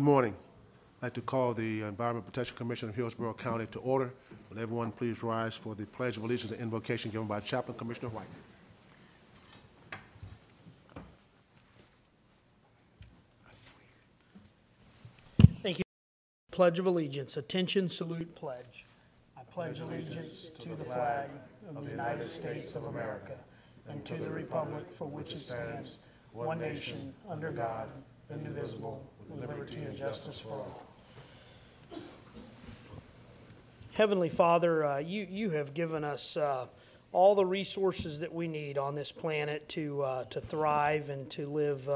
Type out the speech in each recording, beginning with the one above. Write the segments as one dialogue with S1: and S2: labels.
S1: Good morning. I'd like to call the Environment Protection Commission of Hillsborough County to order. Will everyone please rise for the Pledge of Allegiance and invocation given by Chaplain Commissioner White.
S2: Thank you. Pledge of Allegiance. Attention, salute, pledge. I pledge allegiance to the flag of the United States of America and to the republic for which it stands, one nation, under God, indivisible, with liberty and justice for all. Heavenly Father, you have given us all the resources that we need on this planet to thrive and to live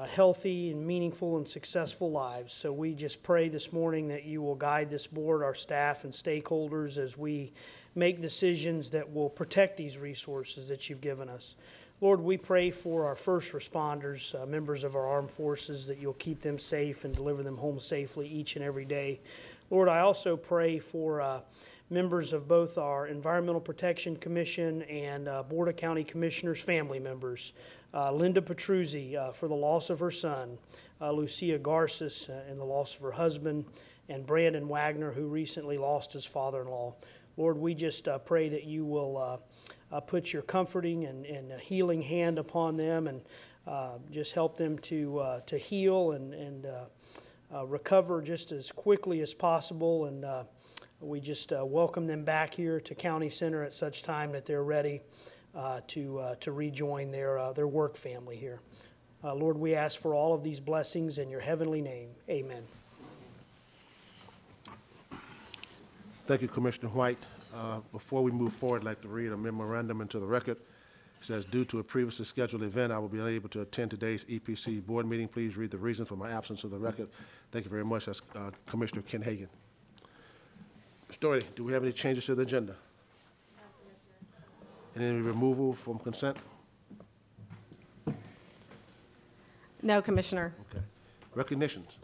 S2: healthy and meaningful and successful lives. So we just pray this morning that you will guide this board, our staff and stakeholders as we make decisions that will protect these resources that you've given us. Lord, we pray for our first responders, members of our armed forces, that you'll keep them safe and deliver them home safely each and every day. Lord, I also pray for members of both our Environmental Protection Commission and Board of County Commissioners' family members. Linda Petruzzi for the loss of her son, Lucia Garces and the loss of her husband, and Brandon Wagner, who recently lost his father-in-law. Lord, we just pray that you will put your comforting and healing hand upon them and just help them to heal and recover just as quickly as possible. And we just welcome them back here to County Center at such time that they're ready to rejoin their work family here. Lord, we ask for all of these blessings in your heavenly name. Amen.
S1: Thank you, Commissioner White. Before we move forward, I'd like to read a memorandum into the record. It says, due to a previously scheduled event, I will be unable to attend today's EPC board meeting. Please read the reason for my absence of the record. Thank you very much. That's Commissioner Ken Hagan. Ms. Doherty, do we have any changes to the agenda? No, Commissioner. Any removal from consent?
S3: No, Commissioner.
S1: Okay. Recognitions.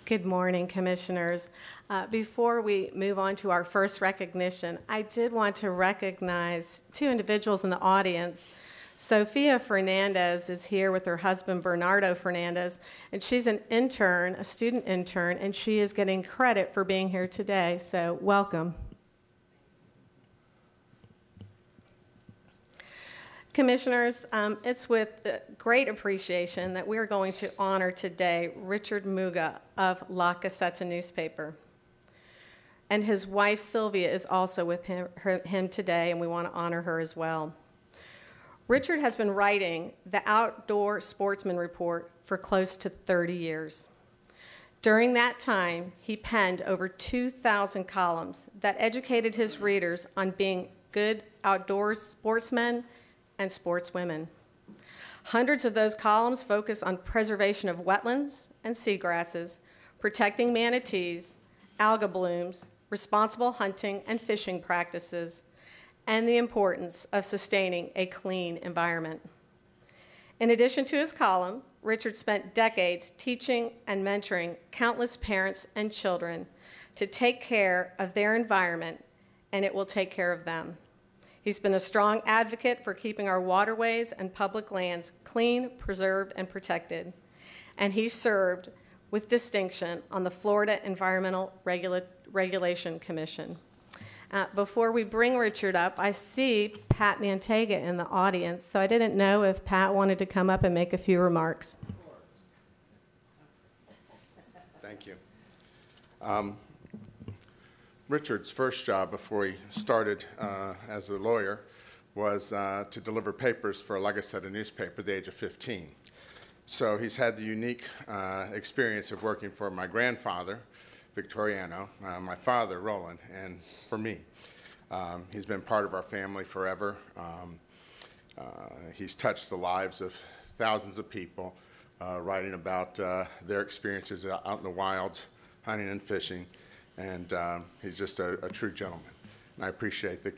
S3: Good morning, Commissioners. Before we move on to our first recognition, I did want to recognize two individuals in the audience. Sophia Fernandez is here with her husband, Bernardo Fernandez, and she's an intern, a student intern, and she is getting credit for being here today, so welcome. Commissioners, it's with great appreciation that we are going to honor today Richard Muga of La Gaceta newspaper. And his wife, Sylvia, is also with him today, and we want to honor her as well. Richard has been writing the Outdoor Sportsman report for close to 30 years. During that time, he penned over 2,000 columns that educated his readers on being good outdoors sportsmen and sportswomen. Hundreds of those columns focus on preservation of wetlands and seagrasses, protecting manatees, alga blooms, responsible hunting and fishing practices, and the importance of sustaining a clean environment. In addition to his column, Richard spent decades teaching and mentoring countless parents and children to take care of their environment, and it will take care of them. He's been a strong advocate for keeping our waterways and public lands clean, preserved, and protected. And he served with distinction on the Florida Environmental Regulation Commission. Before we bring Richard up, I see Pat Mantega in the audience, so I didn't know if Pat wanted to come up and make a few remarks.
S4: Thank you. Richard's first job before he started as a lawyer was to deliver papers for a La Gaceta newspaper at the age of 15. So he's had the unique experience of working for my grandfather, Victoriano, my father, Roland, and for me. He's been part of our family forever. He's touched the lives of thousands of people, writing about their experiences out in the wilds, hunting and fishing. And he's just a true gentleman. And I appreciate the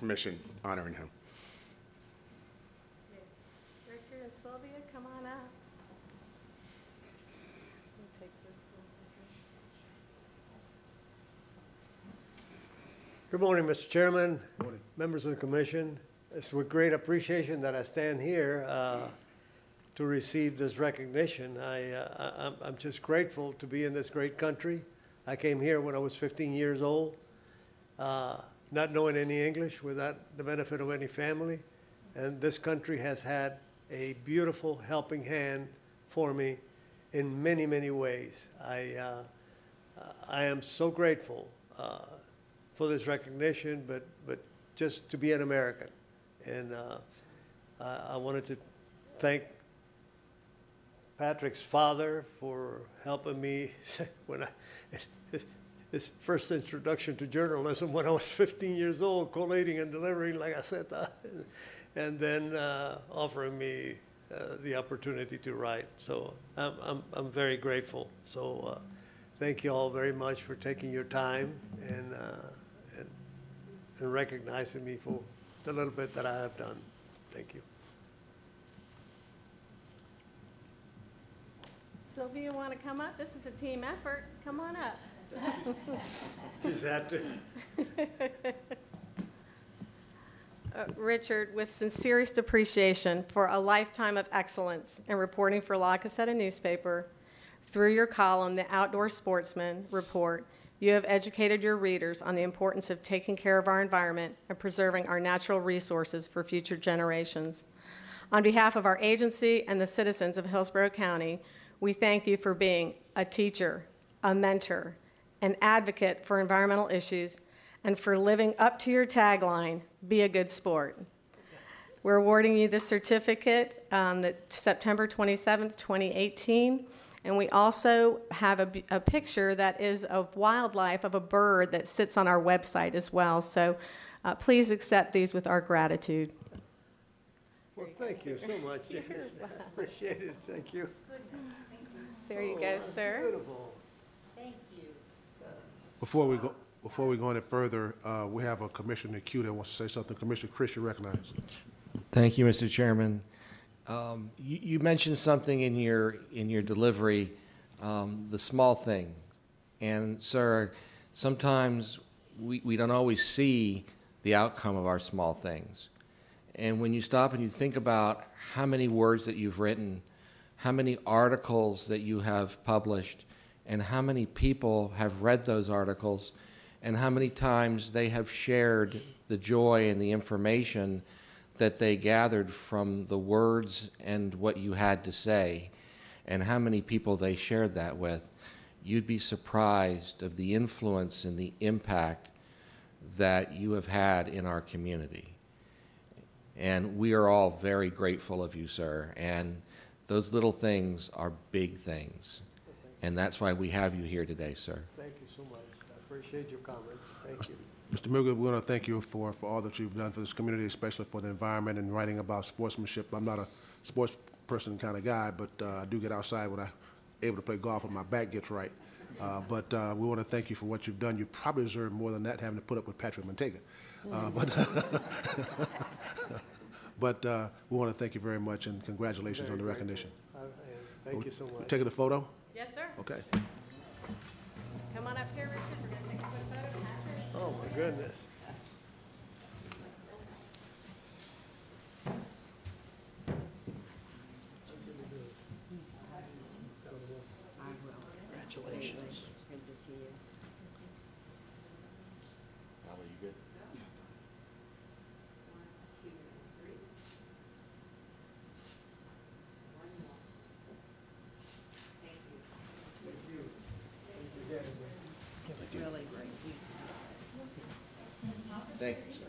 S4: commission honoring him.
S3: Richard and Sylvia, come on up.
S5: Good morning, Mr. Chairman, members of the commission. It's with great appreciation that I stand here to receive this recognition. I'm just grateful to be in this great country. I came here when I was 15 years old, not knowing any English, without the benefit of any family. And this country has had a beautiful helping hand for me in many, many ways. I am so grateful for this recognition, but just to be an American. And I wanted to thank Patrick's father for helping me when his first introduction to journalism when I was 15 years old, collating and delivering La Gaceta, and then offering me the opportunity to write. So I'm very grateful. So thank you all very much for taking your time and recognizing me for the little bit that I have done. Thank you.
S3: Sylvia, you want to come up? This is a team effort. Come on up.
S5: Just had to.
S3: Richard, with sincerest appreciation for a lifetime of excellence in reporting for La Gaceta newspaper, through your column, The Outdoor Sportsman Report, you have educated your readers on the importance of taking care of our environment and preserving our natural resources for future generations. On behalf of our agency and the citizens of Hillsborough County, we thank you for being a teacher, a mentor, an advocate for environmental issues, and for living up to your tagline, be a good sport. We're awarding you this certificate on September 27th, 2018. And we also have a picture that is of wildlife, of a bird that sits on our website as well. So please accept these with our gratitude.
S5: Well, thank you so much. Appreciate it. Thank you.
S3: There you go, sir.
S5: Beautiful.
S1: Before we go any further, we have a commissioner in the queue that wants to say something. Commissioner Chris, you're recognized.
S6: Thank you, Mr. Chairman. You mentioned something in your delivery, the small thing. And, sir, sometimes we don't always see the outcome of our small things. And when you stop and you think about how many words that you've written, how many articles that you have published, and how many people have read those articles, and how many times they have shared the joy and the information that they gathered from the words and what you had to say, and how many people they shared that with, you'd be surprised of the influence and the impact that you have had in our community. And we are all very grateful of you, sir. And those little things are big things. And that's why we have you here today, sir.
S5: Thank you so much. I appreciate your comments. Thank you.
S1: Mr. Muga, we want to thank you for all that you've done for this community, especially for the environment and writing about sportsmanship. I'm not a sports person kind of guy, but I do get outside when I'm able to play golf when my back gets right. But we want to thank you for what you've done. You probably deserve more than that, having to put up with Patrick Montega. But we want to thank you very much, and congratulations on the recognition.
S5: Thank you so much.
S1: Taking a photo?
S3: Yes, sir.
S1: Okay.
S3: Come on up here, Richard. We're going to take a quick photo.
S5: Oh, my goodness. Congratulations.
S7: Good to see you.
S6: Are you good?
S7: Really great.
S6: Thank you, sir.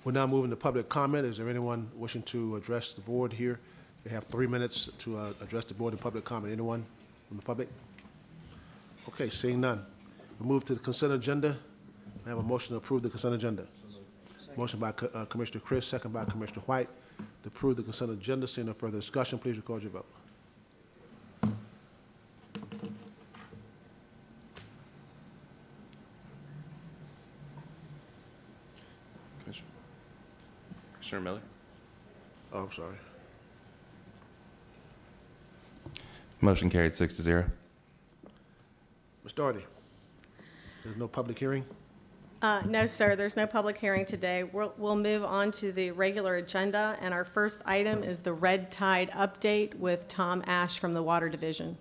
S1: We're now moving to public comment. Is there anyone wishing to address the board here? We have 3 minutes to address the board in public comment. Anyone from the public? Okay, seeing none. We move to the consent agenda. I have a motion to approve the consent agenda. Motion by Commissioner Chris, second by Commissioner White, to approve the consent agenda. Seeing no further discussion, please record your vote.
S7: Commissioner Miller?
S1: Oh, I'm sorry.
S7: Motion carried 6-0.
S1: Ms. Doherty, there's no public hearing?
S3: No, sir, there's no public hearing today. We'll move on to the regular agenda, and our first item is the red tide update with Tom Ash from the Water Division.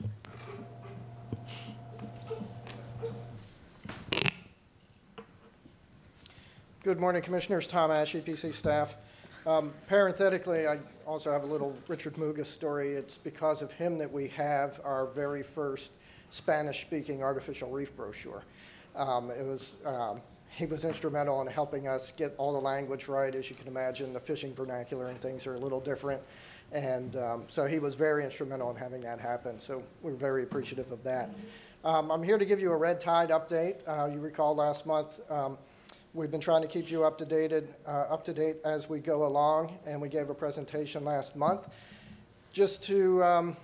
S8: Good morning, Commissioners. Tom Ash, EPC staff. Parenthetically, I also have a little Richard Muga story. It's because of him that we have our very first Spanish-speaking artificial reef brochure. He was instrumental in helping us get all the language right. As you can imagine, the fishing vernacular and things are a little different. And so he was very instrumental in having that happen. So we're very appreciative of that. I'm here to give you a red tide update. You recall last month, we've been trying to keep you up to date as we go along, and we gave a presentation last month. Just to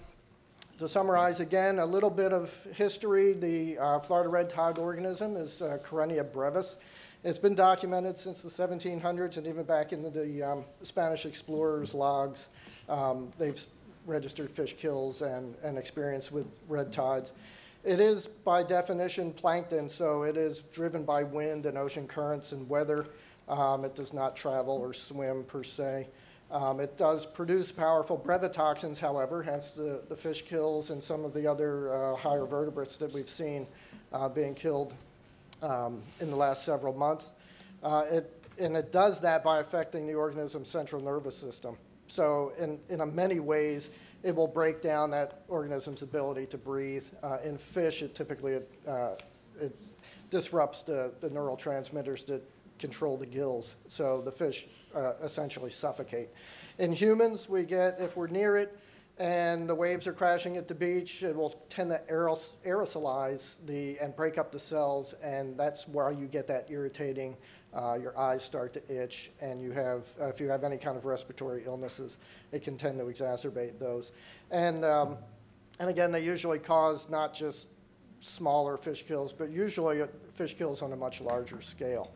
S8: summarize again, a little bit of history, the Florida red tide organism is Carenia brevis. It's been documented since the 1700s and even back into the Spanish explorers' logs. They've registered fish kills and experience with red tides. It is, by definition, plankton, so it is driven by wind and ocean currents and weather. It does not travel or swim, per se. It does produce powerful brevetoxins, however, hence the fish kills and some of the other higher vertebrates that we've seen being killed in the last several months. It does that by affecting the organism's central nervous system. So in many ways, it will break down that organism's ability to breathe. In fish, it typically it disrupts the neural transmitters that control the gills, so the fish essentially suffocate. In humans, we get, if we're near it and the waves are crashing at the beach, it will tend to aerosolize and break up the cells, and that's where you get that irritating, your eyes start to itch, and you have, if you have any kind of respiratory illnesses, it can tend to exacerbate those. And again, they usually cause not just smaller fish kills, but usually fish kills on a much larger scale.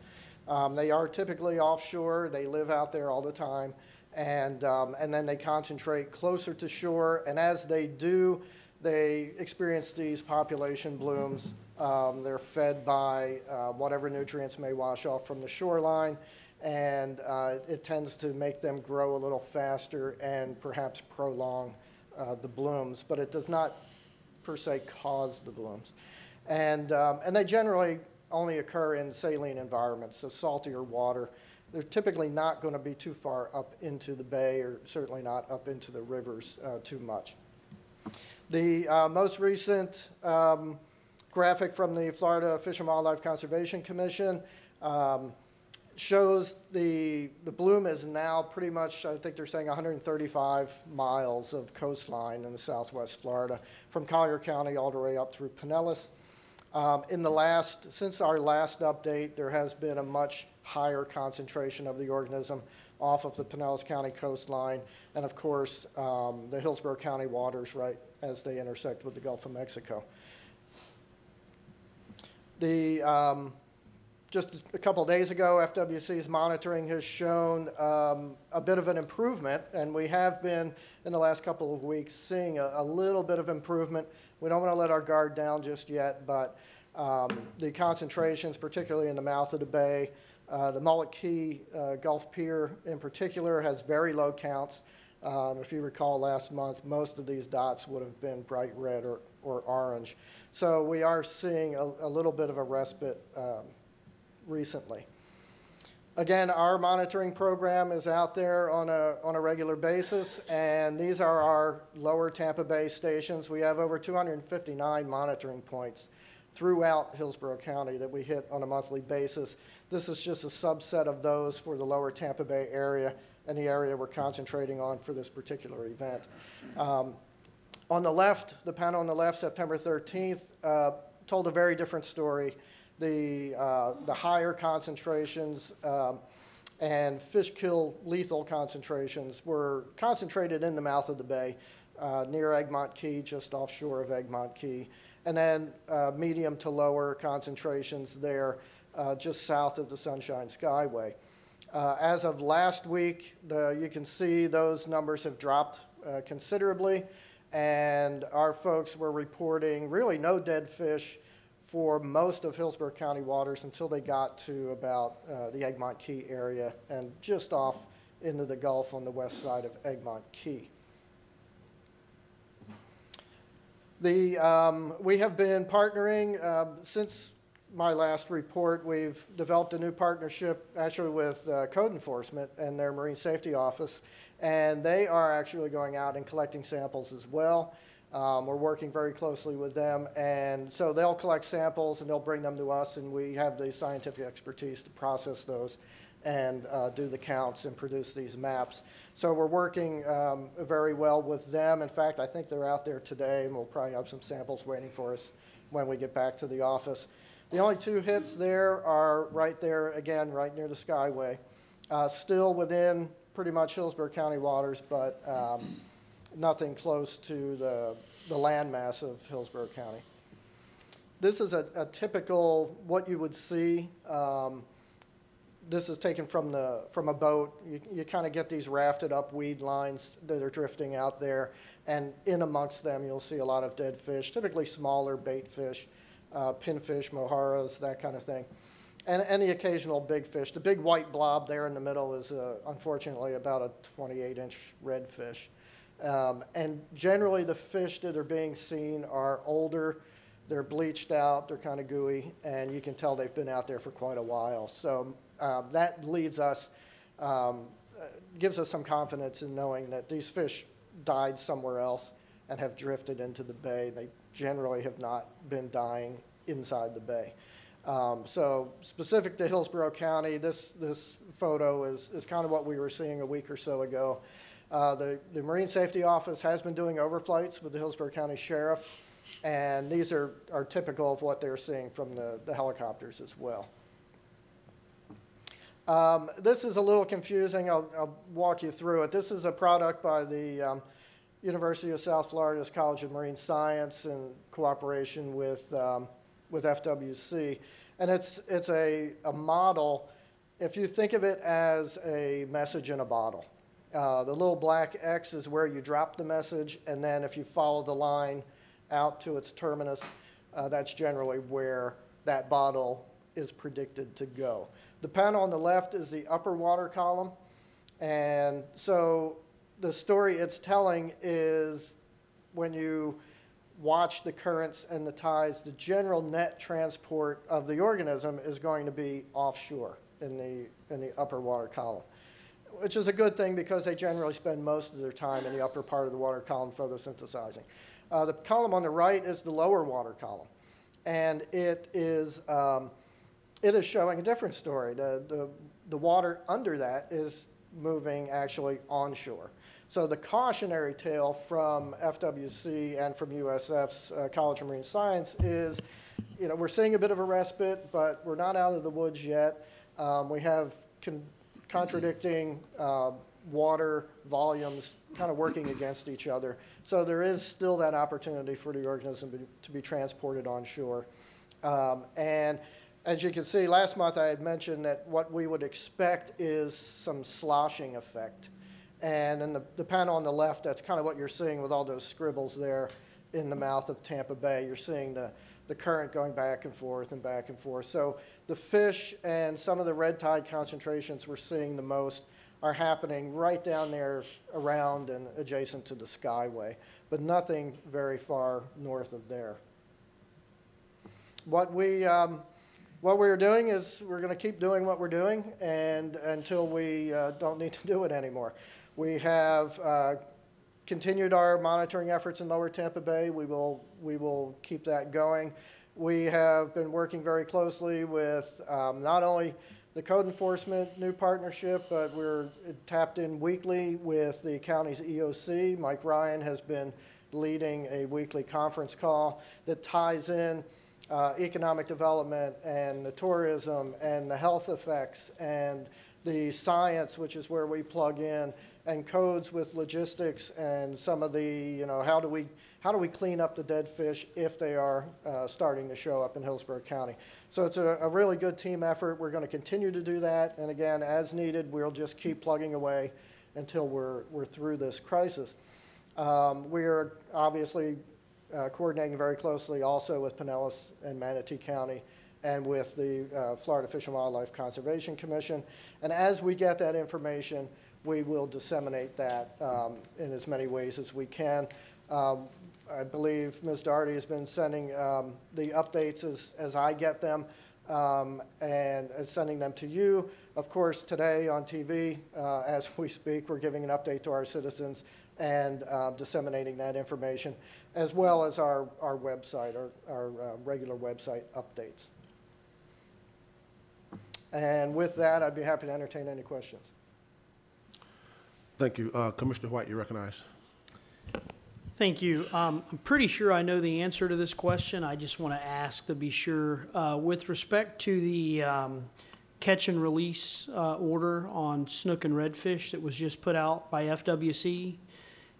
S8: They are typically offshore. They live out there all the time, and then they concentrate closer to shore. And as they do, they experience these population blooms. They're fed by whatever nutrients may wash off from the shoreline, and it tends to make them grow a little faster and perhaps prolong the blooms, but it does not per se cause the blooms. And they generally only occur in saline environments, so saltier water. They're typically not going to be too far up into the bay, or certainly not up into the rivers too much. The most recent graphic from the Florida Fish and Wildlife Conservation Commission shows the bloom is now pretty much, I think they're saying 135 miles of coastline in the southwest Florida, from Collier County all the way up through Pinellas. Since our last update, there has been a much higher concentration of the organism off of the Pinellas County coastline, and of course, the Hillsborough County waters, right as they intersect with the Gulf of Mexico. Just a couple days ago, FWC's monitoring has shown a bit of an improvement, and we have been, in the last couple of weeks, seeing a little bit of improvement. We don't want to let our guard down just yet, but the concentrations, particularly in the mouth of the bay, the Mullet Key Gulf Pier in particular, has very low counts. If you recall last month, most of these dots would have been bright red or orange. So we are seeing a little bit of a respite recently. Again, our monitoring program is out there on a regular basis, and these are our lower Tampa Bay stations. We have over 259 monitoring points throughout Hillsborough County that we hit on a monthly basis. This is just a subset of those for the lower Tampa Bay area and the area we're concentrating on for this particular event. On the left, the panel on the left, September 13th, told a very different story. The higher concentrations and fish kill lethal concentrations were concentrated in the mouth of the bay, near Egmont Key, just offshore of Egmont Key, and then medium to lower concentrations there just south of the Sunshine Skyway. As of last week, you can see those numbers have dropped considerably, and our folks were reporting really no dead fish for most of Hillsborough County waters until they got to about the Egmont Key area and just off into the Gulf on the west side of Egmont Key. We have been partnering since my last report. We've developed a new partnership actually with Code Enforcement and their Marine Safety Office, and they are actually going out and collecting samples as well. We're working very closely with them, and so they'll collect samples and they'll bring them to us, and we have the scientific expertise to process those and do the counts and produce these maps. So we're working very well with them. In fact, I think they're out there today, and we'll probably have some samples waiting for us when we get back to the office. The only two hits there are right there, again, right near the Skyway. Still within pretty much Hillsborough County waters, but nothing close to the landmass of Hillsborough County. This is a typical, what you would see. This is taken from a boat. You kind of get these rafted up weed lines that are drifting out there, and in amongst them you'll see a lot of dead fish, typically smaller bait fish, pinfish, mojaras, that kind of thing, and the occasional big fish. The big white blob there in the middle is unfortunately about a 28-inch redfish. And generally the fish that are being seen are older, they're bleached out, they're kind of gooey, and you can tell they've been out there for quite a while. So that leads us, gives us some confidence in knowing that these fish died somewhere else and have drifted into the bay. They generally have not been dying inside the bay. So specific to Hillsborough County, this photo is kind of what we were seeing a week or so ago. The Marine Safety Office has been doing overflights with the Hillsborough County Sheriff, and these are typical of what they're seeing from the helicopters as well. This is a little confusing. I'll walk you through it. This is a product by the University of South Florida's College of Marine Science in cooperation with FWC. And it's a model, if you think of it as a message in a bottle. The little black X is where you drop the message, and then if you follow the line out to its terminus, that's generally where that bottle is predicted to go. The panel on the left is the upper water column, and so the story it's telling is when you watch the currents and the tides, the general net transport of the organism is going to be offshore in the upper water column, which is a good thing because they generally spend most of their time in the upper part of the water column photosynthesizing. The column on the right is the lower water column, and it is showing a different story. The water under that is moving actually onshore. So the cautionary tale from FWC and from USF's College of Marine Science is, we're seeing a bit of a respite, but we're not out of the woods yet. We have contradicting water volumes kind of working against each other. So there is still that opportunity for the organism to be transported onshore. And as you can see, last month I had mentioned that what we would expect is some sloshing effect. And in the panel on the left, that's kind of what you're seeing with all those scribbles there in the mouth of Tampa Bay. You're seeing the current going back and forth and back and forth. So the fish and some of the red tide concentrations we're seeing the most are happening right down there around and adjacent to the Skyway, but nothing very far north of there. What we're doing is we're going to keep doing what we're doing and until we don't need to do it anymore. We have continued our monitoring efforts in Lower Tampa Bay. We will keep that going. We have been working very closely with not only the Code Enforcement new partnership, but we're tapped in weekly with the county's EOC. Mike Ryan has been leading a weekly conference call that ties in economic development and the tourism and the health effects and the science, which is where we plug in, and codes with logistics and some of the, how do we clean up the dead fish if they are starting to show up in Hillsborough County. So it's a really good team effort. We're going to continue to do that. And again, as needed, we'll just keep plugging away until we're through this crisis. We are obviously coordinating very closely also with Pinellas and Manatee County and with the Florida Fish and Wildlife Conservation Commission. And as we get that information, we will disseminate that in as many ways as we can. I believe Ms. Doherty has been sending the updates as I get them and sending them to you. Of course, today on TV, as we speak, we're giving an update to our citizens and disseminating that information, as well as our website, our regular website updates. And with that, I'd be happy to entertain any questions.
S1: Thank you. Commissioner White, you recognize.
S2: Thank you. I'm pretty sure I know the answer to this question. I just want to ask to be sure. With respect to the catch and release order on snook and redfish that was just put out by FWC,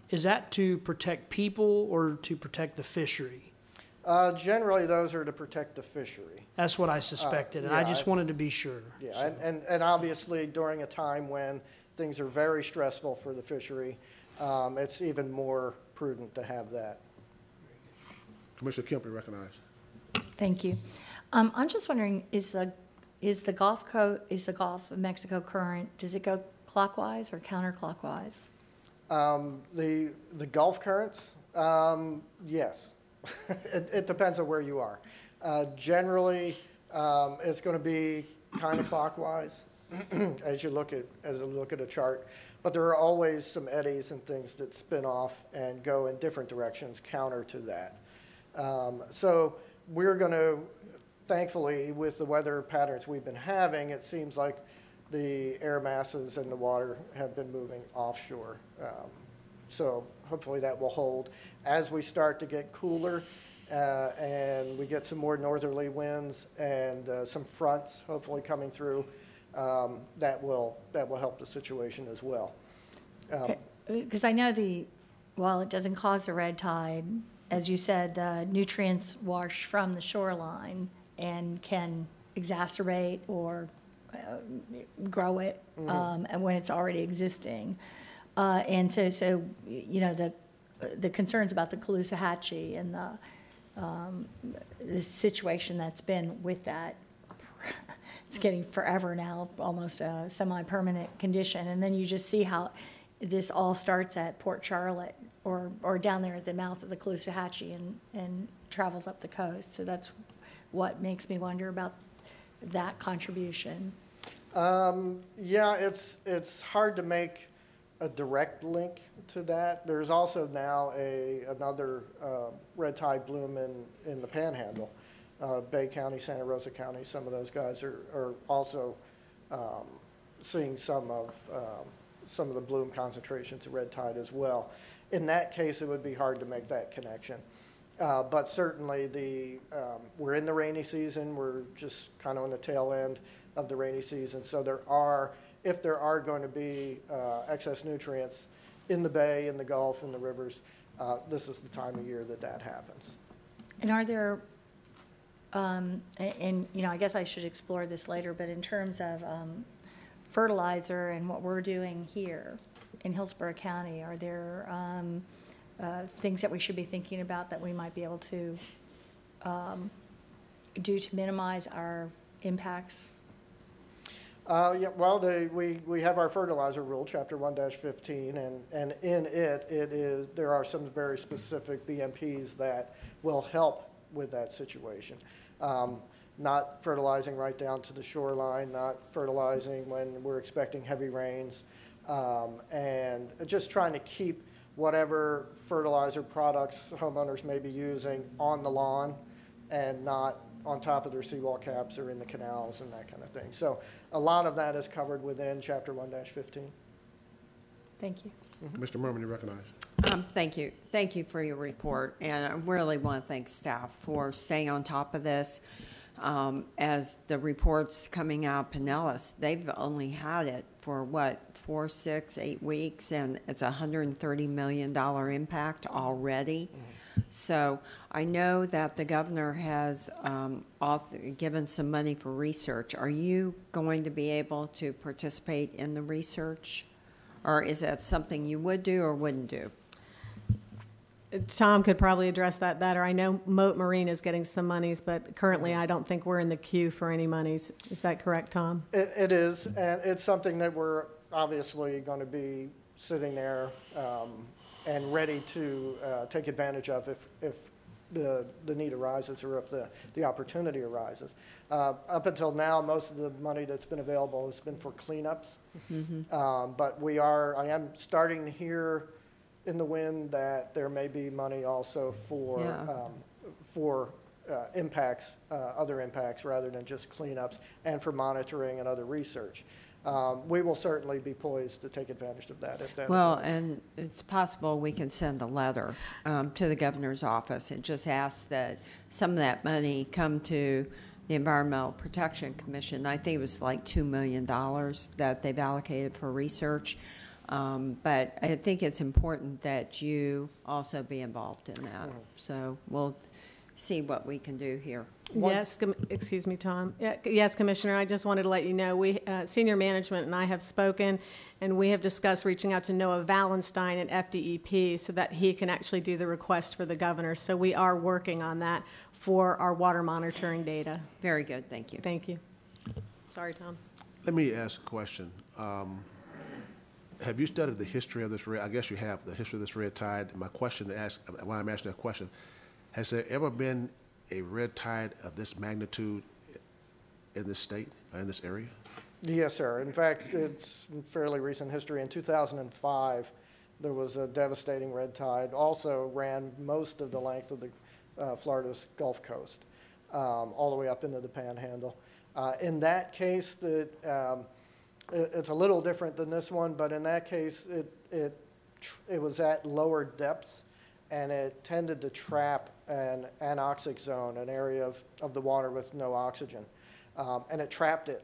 S2: is that to protect people or to protect the fishery?
S8: Generally, those are to protect the fishery.
S2: That's what I suspected, and I just wanted to be sure.
S8: Yeah,
S2: So-
S8: and obviously during a time when things are very stressful for the fishery, it's even more prudent to have that.
S1: Commissioner Kemp, you recognize.
S9: Thank you. I'm just wondering, is the Gulf of Mexico current, does it go clockwise or counterclockwise?
S8: The Gulf currents, yes. It depends on where you are. Generally, it's going to be kind of clockwise as you look at a chart. But there are always some eddies and things that spin off and go in different directions counter to that. So we're going to, thankfully, with the weather patterns we've been having, it seems like the air masses in the water have been moving offshore. So hopefully that will hold. As we start to get cooler and we get some more northerly winds and some fronts hopefully coming through, that will help the situation as well.
S9: Because I know while it doesn't cause the red tide, as you said, the nutrients wash from the shoreline and can exacerbate or grow it, and when it's already existing. And so the concerns about the Caloosahatchee and the situation that's been with that, it's getting forever now, almost a semi-permanent condition. And then you just see how this all starts at Port Charlotte or down there at the mouth of the Caloosahatchee and travels up the coast. So that's what makes me wonder about that contribution.
S8: Yeah, it's hard to make a direct link to that. There's also now another red tide bloom in the Panhandle. Bay County, Santa Rosa County, some of those guys are also seeing some of the bloom concentrations of red tide as well. In that case, it would be hard to make that connection. But certainly we're in the rainy season. We're just kind of on the tail end of the rainy season. So if there are going to be excess nutrients in the bay, in the Gulf, in the rivers, this is the time of year that happens.
S9: And are there, I guess I should explore this later, but in terms of fertilizer and what we're doing here in Hillsborough County, are there things that we should be thinking about that we might be able to do to minimize our impacts?
S8: Yeah, well, we have our fertilizer rule, Chapter 1-15, and in it there are some very specific BMPs that will help with that situation. Not fertilizing right down to the shoreline, not fertilizing when we're expecting heavy rains, and just trying to keep whatever fertilizer products homeowners may be using on the lawn and not on top of their seawall caps or in the canals and that kind of thing. So a lot of that is covered within Chapter 1-15.
S9: Thank you.
S1: Commissioner Merman, you recognize.
S10: Thank you. Thank you for your report. And I really want to thank staff for staying on top of this. As the reports coming out, Pinellas, they've only had it for what, 4, 6, 8 weeks, and it's a $130 million impact already. So I know that the governor has given some money for research. Are you going to be able to participate in the research? Or is that something you would do or wouldn't do?
S3: Tom could probably address that better. I know Moat Marine is getting some monies, but currently I don't think we're in the queue for any monies. Is that correct, Tom?
S8: It is, and it's something that we're obviously going to be sitting there and ready to take advantage of if the need arises or if the opportunity arises. Up until now, most of the money that's been available has been for cleanups. But I am starting to hear in the wind that there may be money also for impacts, other impacts rather than just cleanups, and for monitoring and other research. We will certainly be poised to take advantage of that if that
S10: Well,
S8: arises.
S10: and it's possible we can send a letter to the governor's office and just ask that some of that money come to the Environmental Protection Commission. I think it was like $2 million that they've allocated for research. But I think it's important that you also be involved in that. So we'll see what we can do here.
S3: Yes, excuse me, Tom. Yes, Commissioner, I just wanted to let you know, we, senior management and I have spoken, and we have discussed reaching out to Noah Valenstein at FDEP so that he can actually do the request for the governor. So we are working on that for our water monitoring data.
S10: Very good, thank you.
S3: Thank you. Sorry, Tom.
S1: Let me ask a question. Have you studied the history of this red? I guess you have, the history of this red tide. My question to ask, why I'm asking that question, has there ever been a red tide of this magnitude in this state, or in this area?
S8: Yes, sir. In fact, it's fairly recent history. In 2005, there was a devastating red tide. Also ran most of the length of the Florida's Gulf Coast, all the way up into the Panhandle. In that case, it's a little different than this one, but in that case, it was at lower depths, and it tended to trap an anoxic zone, an area of the water with no oxygen, and it trapped it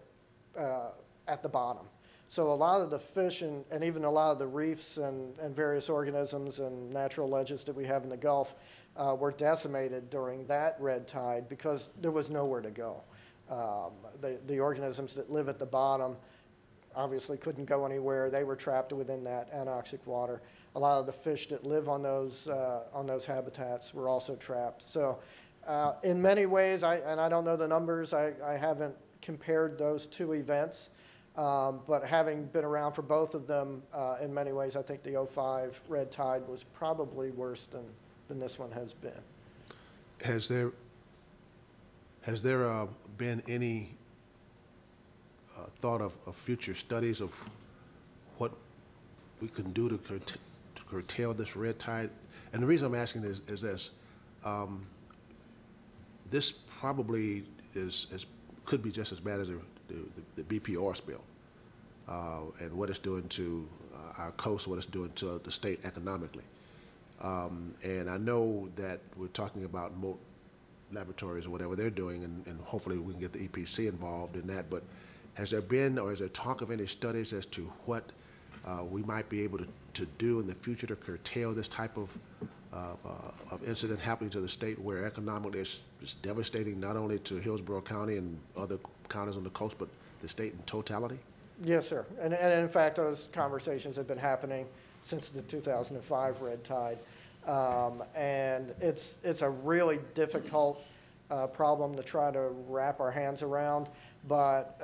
S8: at the bottom. So a lot of the fish and even a lot of the reefs and various organisms and natural ledges that we have in the Gulf were decimated during that red tide because there was nowhere to go. The organisms that live at the bottom obviously couldn't go anywhere. They were trapped within that anoxic water. A lot of the fish that live on those habitats were also trapped. So in many ways, and I don't know the numbers, I haven't compared those two events, but having been around for both of them, in many ways, I think the 2005 red tide was probably worse than this one has been.
S1: Has there been any thought of future studies of what we can do to curtail this red tide? And the reason I'm asking this is this. This probably could be just as bad as the BP oil spill and what it's doing to our coast, what it's doing to the state economically. And I know that we're talking about Moat laboratories or whatever they're doing, and hopefully we can get the EPC involved in that. But has there been, or is there talk of any studies as to what we might be able to do in the future to curtail this type of incident happening to the state, where economically it's devastating not only to Hillsborough County and other counties on the coast, but the state in totality?
S8: Yes, sir. And in fact, those conversations have been happening since the 2005 red tide. And it's a really difficult problem to try to wrap our hands around, but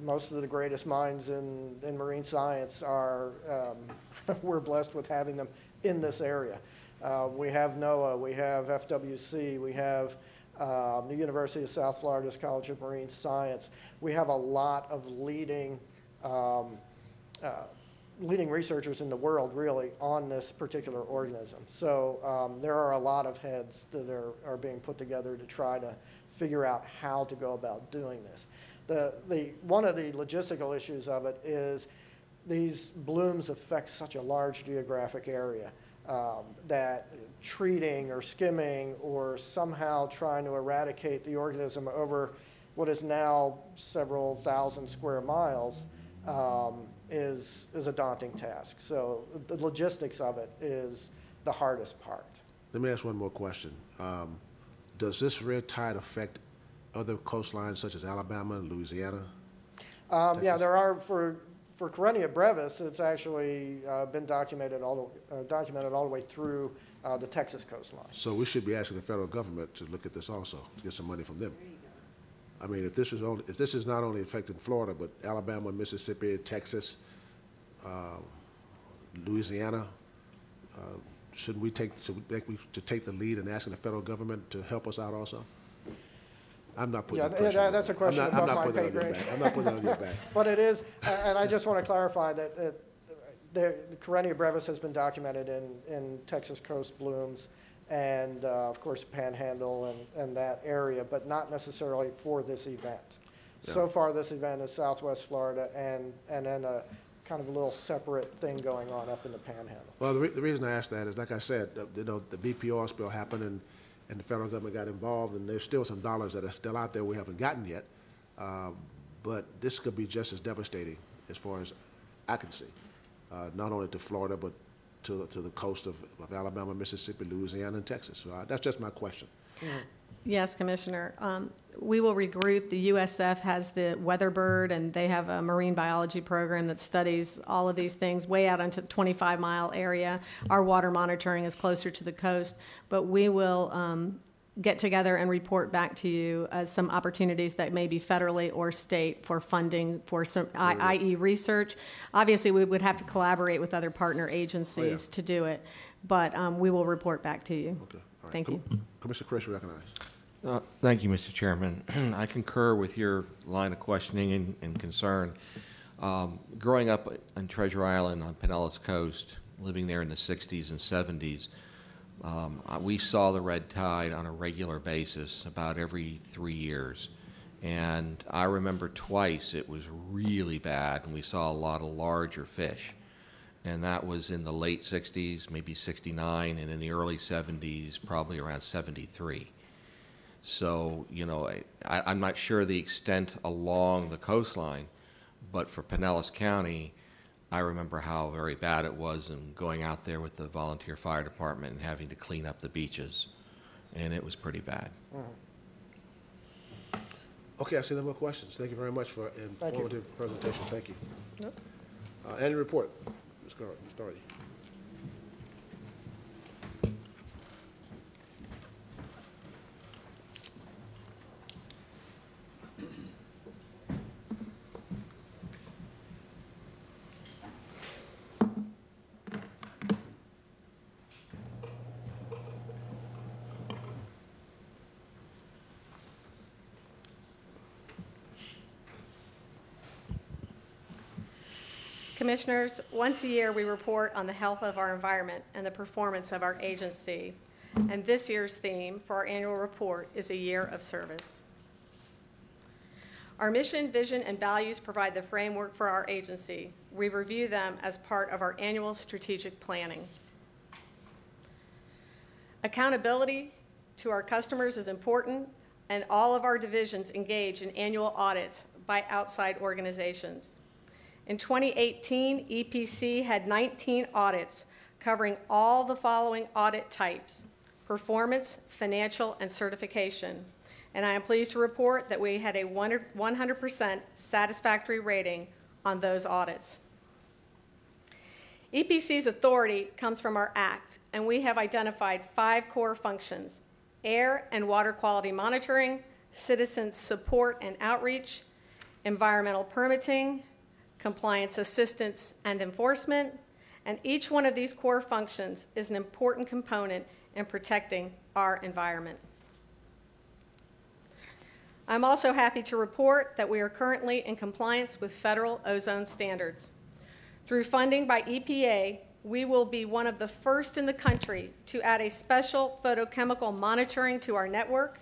S8: most of the greatest minds in marine science are, we're blessed with having them in this area. We have NOAA, we have FWC, we have the University of South Florida's College of Marine Science. We have a lot of leading researchers in the world, really, on this particular organism. So there are a lot of heads that are being put together to try to figure out how to go about doing this. One of the logistical issues of it is these blooms affect such a large geographic area that treating or skimming or somehow trying to eradicate the organism over what is now several thousand square miles is a daunting task. So the logistics of it is the hardest part.
S1: Let me ask one more question. Does this red tide affect other coastlines such as Alabama and Louisiana?
S8: Yeah, there are, for Karenia brevis, it's actually been documented all the way through the Texas coastline.
S1: So we should be asking the federal government to look at this also, to get some money from them. I mean, if this is not only affecting Florida, but Alabama, Mississippi, Texas, Louisiana, should we take the lead in asking the federal government to help us out also? I'm not putting
S8: that's a question above my pay grade.
S1: I'm not putting it on your back.
S8: But it is, and I just want to clarify that the Karenia brevis has been documented in Texas coast blooms and, of course, Panhandle and that area, but not necessarily for this event.
S1: Yeah.
S8: So far, this event is Southwest Florida and then a kind of a little separate thing going on up in the Panhandle.
S1: Well, the reason I asked that is, like I said, the BP oil spill happened and the federal government got involved, and there's still some dollars that are still out there we haven't gotten yet. But this could be just as devastating as far as I can see, not only to Florida, but to the coast of Alabama, Mississippi, Louisiana, and Texas. So that's just my question.
S3: Yes, Commissioner. We will regroup. The USF has the Weatherbird, and they have a marine biology program that studies all of these things way out into the 25-mile area. Our water monitoring is closer to the coast, but we will get together and report back to you some opportunities that may be federally or state for funding for some, i.e. research. Obviously, we would have to collaborate with other partner agencies to do it, but we will report back to you.
S1: Okay. All right.
S3: Thank you.
S1: Commissioner Chris, recognized.
S6: Thank you, Mr. Chairman. I concur with your line of questioning and concern. Growing up on Treasure Island on Pinellas Coast, living there in the 60s and 70s, we saw the red tide on a regular basis about every 3 years. And I remember twice it was really bad, and we saw a lot of larger fish. And that was in the late 60s, maybe 69, and in the early 70s, probably around 73. So, you know, I'm not sure the extent along the coastline, but for Pinellas County, I remember how very bad it was and going out there with the volunteer fire department and having to clean up the beaches, and it was pretty bad.
S1: Okay, I see no more questions. Thank you very much for an informative presentation. Thank you. Annual report. Ms. Doherty.
S3: Commissioners, once a year we report on the health of our environment and the performance of our agency. And this year's theme for our annual report is a year of service. Our mission, vision, and values provide the framework for our agency. We review them as part of our annual strategic planning. Accountability to our customers is important, and all of our divisions engage in annual audits by outside organizations. In 2018, EPC had 19 audits covering all the following audit types: performance, financial, and certification. And I am pleased to report that we had a 100% satisfactory rating on those audits. EPC's authority comes from our Act, and we have identified 5 core functions: air and water quality monitoring, citizen support and outreach, environmental permitting, compliance assistance and enforcement, and each one of these core functions is an important component in protecting our environment. I'm also happy to report that we are currently in compliance with federal ozone standards. Through funding by EPA, we will be one of the first in the country to add a special photochemical monitoring to our network,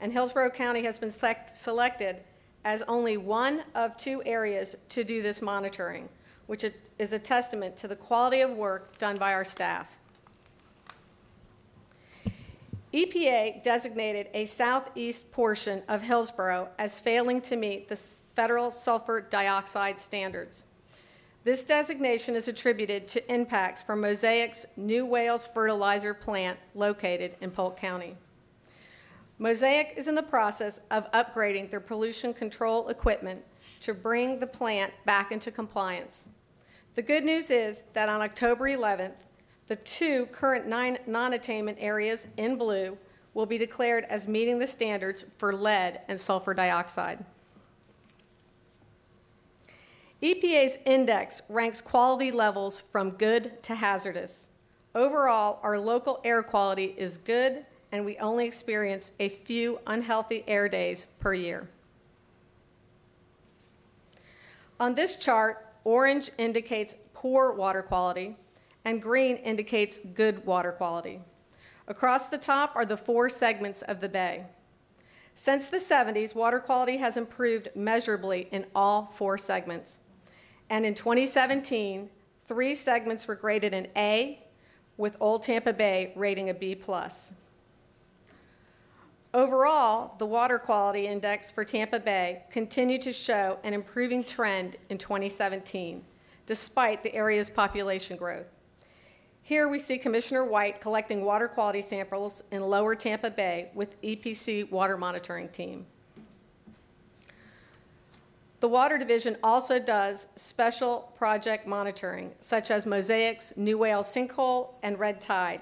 S3: and Hillsborough County has been selected as only one of 2 areas to do this monitoring, which is a testament to the quality of work done by our staff. EPA designated a southeast portion of Hillsborough as failing to meet the federal sulfur dioxide standards. This designation is attributed to impacts from Mosaic's New Wales fertilizer plant located in Polk County. Mosaic is in the process of upgrading their pollution control equipment to bring the plant back into compliance. The good news is that on October 11th, the 2 current non-attainment areas in blue will be declared as meeting the standards for lead and sulfur dioxide. EPA's index ranks quality levels from good to hazardous. Overall, our local air quality is good, and we only experience a few unhealthy air days per year. On this chart, orange indicates poor water quality, and green indicates good water quality. Across the top are the 4 segments of the bay. Since the 70s, water quality has improved measurably in all 4 segments. And in 2017, 3 segments were graded an A, with Old Tampa Bay rating a B+. Overall, the water quality index for Tampa Bay continued to show an improving trend in 2017, despite the area's population growth. Here we see Commissioner White collecting water quality samples in lower Tampa Bay with EPC water monitoring team. The Water Division also does special project monitoring, such as Mosaic's New Wales sinkhole and red tide.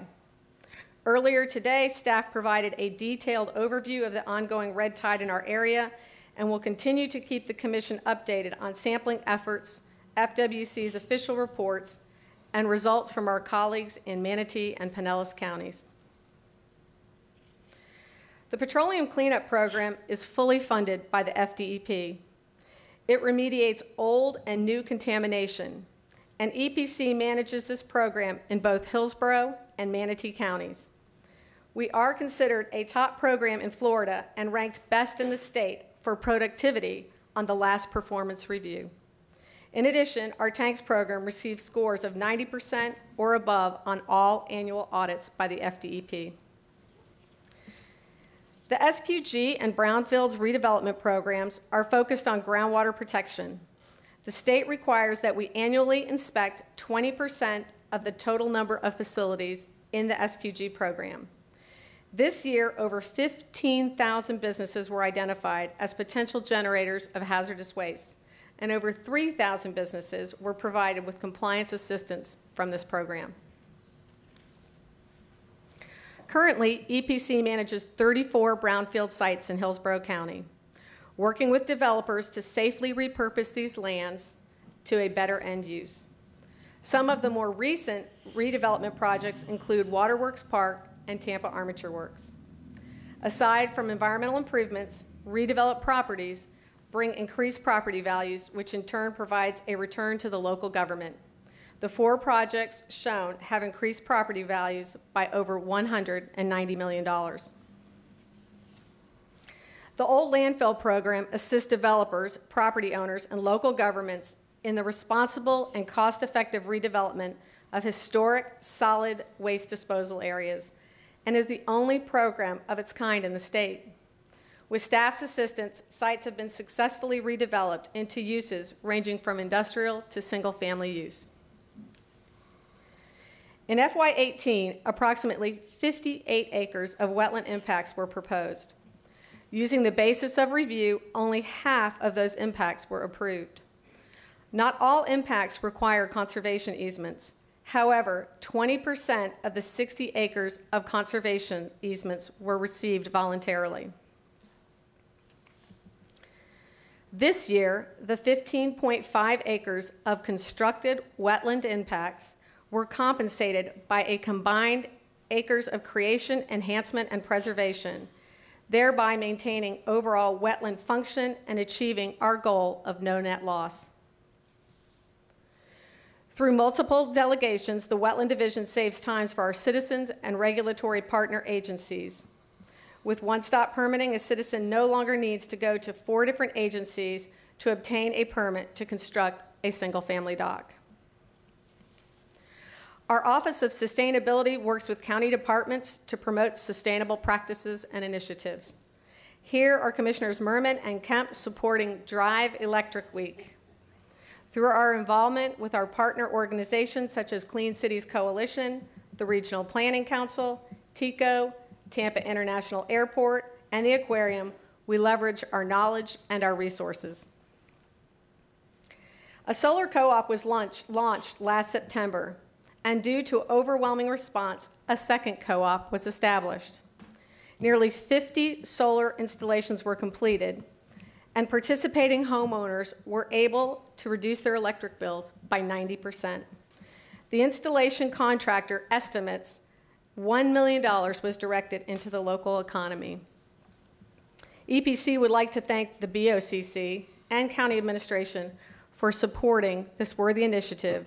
S3: Earlier today, staff provided a detailed overview of the ongoing red tide in our area and will continue to keep the Commission updated on sampling efforts, FWC's official reports, and results from our colleagues in Manatee and Pinellas counties. The Petroleum Cleanup Program is fully funded by the FDEP. It remediates old and new contamination, and EPC manages this program in both Hillsborough and Manatee counties. We are considered a top program in Florida and ranked best in the state for productivity on the last performance review. In addition, our tanks program received scores of 90% or above on all annual audits by the FDEP. The SQG and Brownfields redevelopment programs are focused on groundwater protection. The state requires that we annually inspect 20% of the total number of facilities in the SQG program. This year, over 15,000 businesses were identified as potential generators of hazardous waste, and over 3,000 businesses were provided with compliance assistance from this program. Currently, EPC manages 34 brownfield sites in Hillsborough County, working with developers to safely repurpose these lands to a better end use. Some of the more recent redevelopment projects include Waterworks Park and Tampa Armature Works. Aside from environmental improvements, redeveloped properties bring increased property values, which in turn provides a return to the local government. The 4 projects shown have increased property values by over $190 million. The old landfill program assists developers, property owners, and local governments in the responsible and cost-effective redevelopment of historic solid waste disposal areas, and is the only program of its kind in the state. With staff's assistance, sites have been successfully redeveloped into uses ranging from industrial to single-family use. In FY18, approximately 58 acres of wetland impacts were proposed. Using the basis of review, only half of those impacts were approved. Not all impacts require conservation easements. However, 20% of the 60 acres of conservation easements were received voluntarily. This year, the 15.5 acres of constructed wetland impacts were compensated by a combined acres of creation, enhancement, and preservation, thereby maintaining overall wetland function and achieving our goal of no net loss. Through multiple delegations, the Wetland Division saves times for our citizens and regulatory partner agencies. With one-stop permitting, a citizen no longer needs to go to 4 different agencies to obtain a permit to construct a single-family dock. Our Office of Sustainability works with county departments to promote sustainable practices and initiatives. Here are Commissioners Merman and Kemp supporting Drive Electric Week. Through our involvement with our partner organizations such as Clean Cities Coalition, the Regional Planning Council, TICO, Tampa International Airport, and the Aquarium, we leverage our knowledge and our resources. A solar co-op was launched last September, and due to overwhelming response, a second co-op was established. Nearly 50 solar installations were completed, and participating homeowners were able to reduce their electric bills by 90%. The installation contractor estimates $1 million was directed into the local economy. EPC would like to thank the BOCC and County Administration for supporting this worthy initiative,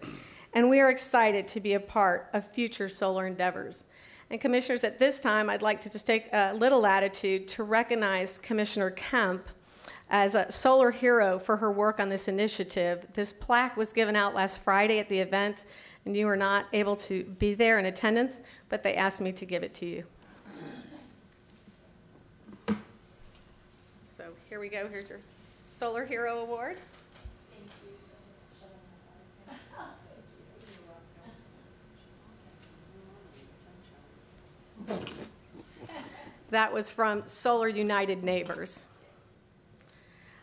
S3: and we are excited to be a part of future solar endeavors. And Commissioners, at this time, I'd like to just take a little latitude to recognize Commissioner Kemp as a solar hero for her work on this initiative. This plaque was given out last Friday at the event, and you were not able to be there in attendance, but they asked me to give it to you. So here we go. Here's your Solar Hero Award.
S9: Thank you so much.
S3: That was from Solar United Neighbors.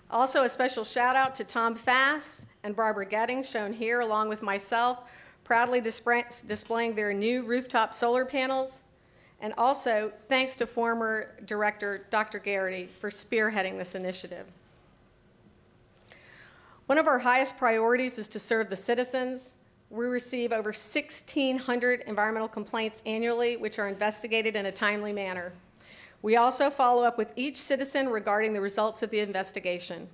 S3: Also, a special shout out to Tom Fass and Barbara Getting, shown here along with myself, proudly displaying their new rooftop solar panels. And also, thanks to former director Dr. Garrity for spearheading this initiative. One of our highest priorities is to serve the citizens. We receive over 1,600 environmental complaints annually, which are investigated in a timely manner. We also follow up with each citizen regarding the results of the investigation.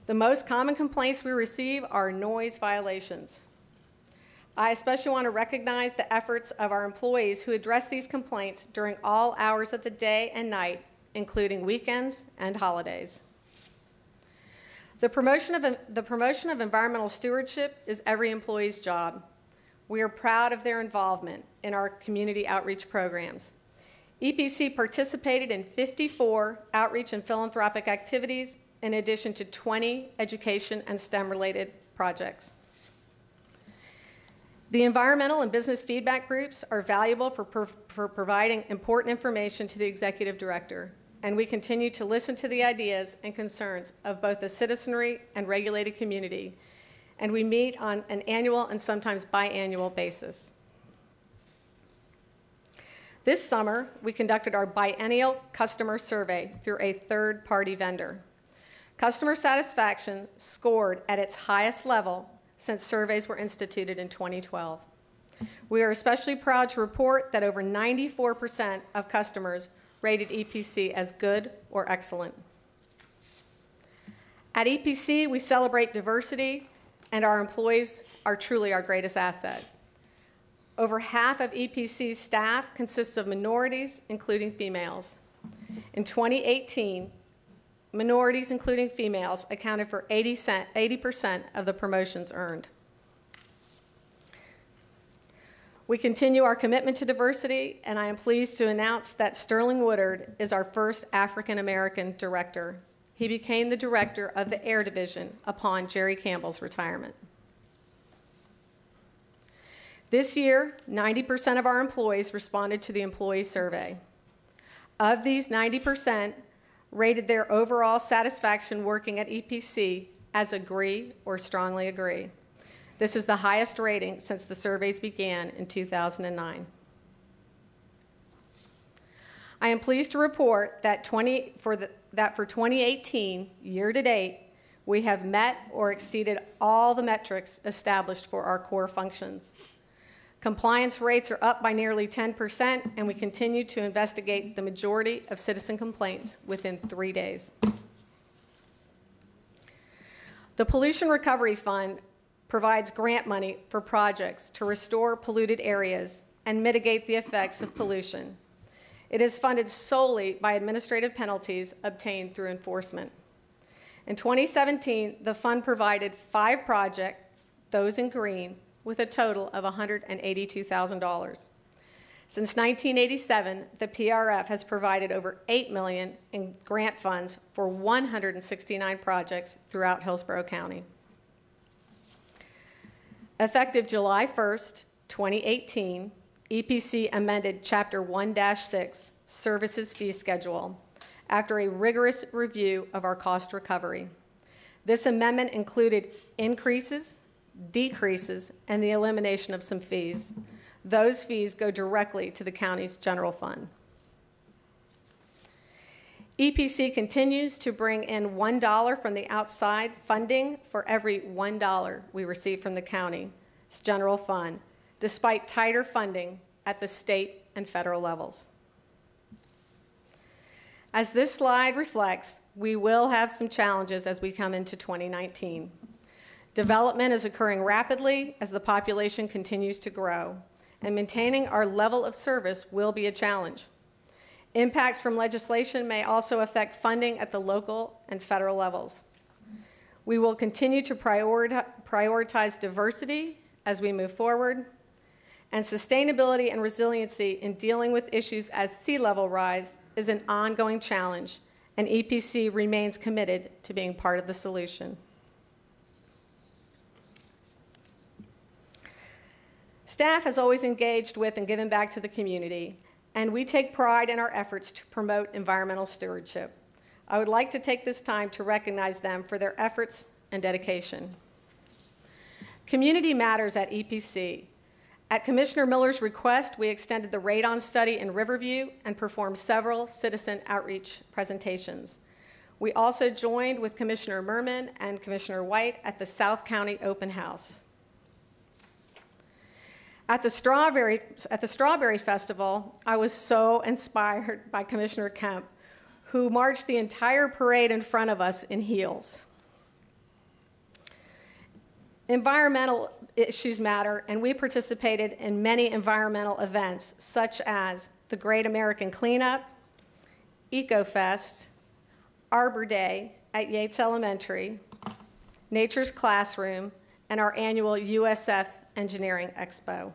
S3: The most common complaints we receive are noise violations. I especially want to recognize the efforts of our employees who address these complaints during all hours of the day and night, including weekends and holidays. The promotion of environmental stewardship is every employee's job. We are proud of their involvement in our community outreach programs. EPC participated in 54 outreach and philanthropic activities, in addition to 20 education and STEM-related projects. The environmental and business feedback groups are valuable for providing important information to the executive director, and we continue to listen to the ideas and concerns of both the citizenry and regulated community, and we meet on an annual and sometimes biannual basis. This summer, we conducted our biennial customer survey through a third-party vendor. Customer satisfaction scored at its highest level since surveys were instituted in 2012. We are especially proud to report that over 94% of customers rated EPC as good or excellent. At EPC, we celebrate diversity, and our employees are truly our greatest asset. Over half of EPC's staff consists of minorities, including females. In 2018, minorities, including females, accounted for 80% of the promotions earned. We continue our commitment to diversity, and I am pleased to announce that Sterling Woodard is our first African-American director. He became the director of the Air Division upon Jerry Campbell's retirement. This year, 90% of our employees responded to the employee survey. Of these, 90% rated their overall satisfaction working at EPC as agree or strongly agree. This is the highest rating since the surveys began in 2009. I am pleased to report that for 2018, year to date, we have met or exceeded all the metrics established for our core functions. Compliance rates are up by nearly 10%, and we continue to investigate the majority of citizen complaints within 3 days. The Pollution Recovery Fund provides grant money for projects to restore polluted areas and mitigate the effects of pollution. It is funded solely by administrative penalties obtained through enforcement. In 2017, the fund provided 5 projects, those in green, with a total of $182,000. Since 1987, the PRF has provided over $8 million in grant funds for 169 projects throughout Hillsborough County. Effective July 1st, 2018, EPC amended Chapter 1-6, Services Fee Schedule, after a rigorous review of our cost recovery. This amendment included increases, decreases, and the elimination of some fees. Those fees go directly to the county's general fund. EPC continues to bring in $1 from the outside funding for every $1 we receive from the county's general fund, despite tighter funding at the state and federal levels. As this slide reflects, we will have some challenges as we come into 2019. Development is occurring rapidly as the population continues to grow, and maintaining our level of service will be a challenge. Impacts from legislation may also affect funding at the local and federal levels. We will continue to prioritize diversity as we move forward, and sustainability and resiliency in dealing with issues as sea level rise is an ongoing challenge, and EPC remains committed to being part of the solution. Staff has always engaged with and given back to the community, and we take pride in our efforts to promote environmental stewardship. I would like to take this time to recognize them for their efforts and dedication. Community matters at EPC. At Commissioner Miller's request, we extended the radon study in Riverview and performed several citizen outreach presentations. We also joined with Commissioner Merman and Commissioner White at the South County Open House. At the Strawberry Festival, I was so inspired by Commissioner Kemp, who marched the entire parade in front of us in heels. Environmental issues matter, and we participated in many environmental events, such as the Great American Cleanup, EcoFest, Arbor Day at Yates Elementary, Nature's Classroom, and our annual USF Engineering Expo.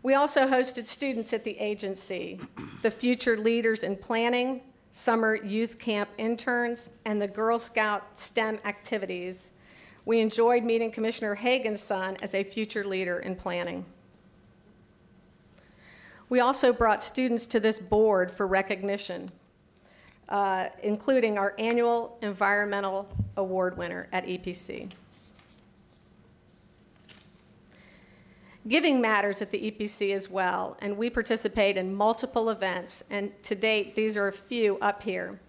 S3: We also hosted students at the agency, the Future Leaders in Planning, Summer Youth Camp interns, and the Girl Scout STEM activities. We enjoyed meeting Commissioner Hagan's son as a future leader in planning. We also brought students to this board for recognition, including our annual Environmental Award winner at EPC. Giving matters at the EPC as well, and we participate in multiple events, and to date, these are a few up here.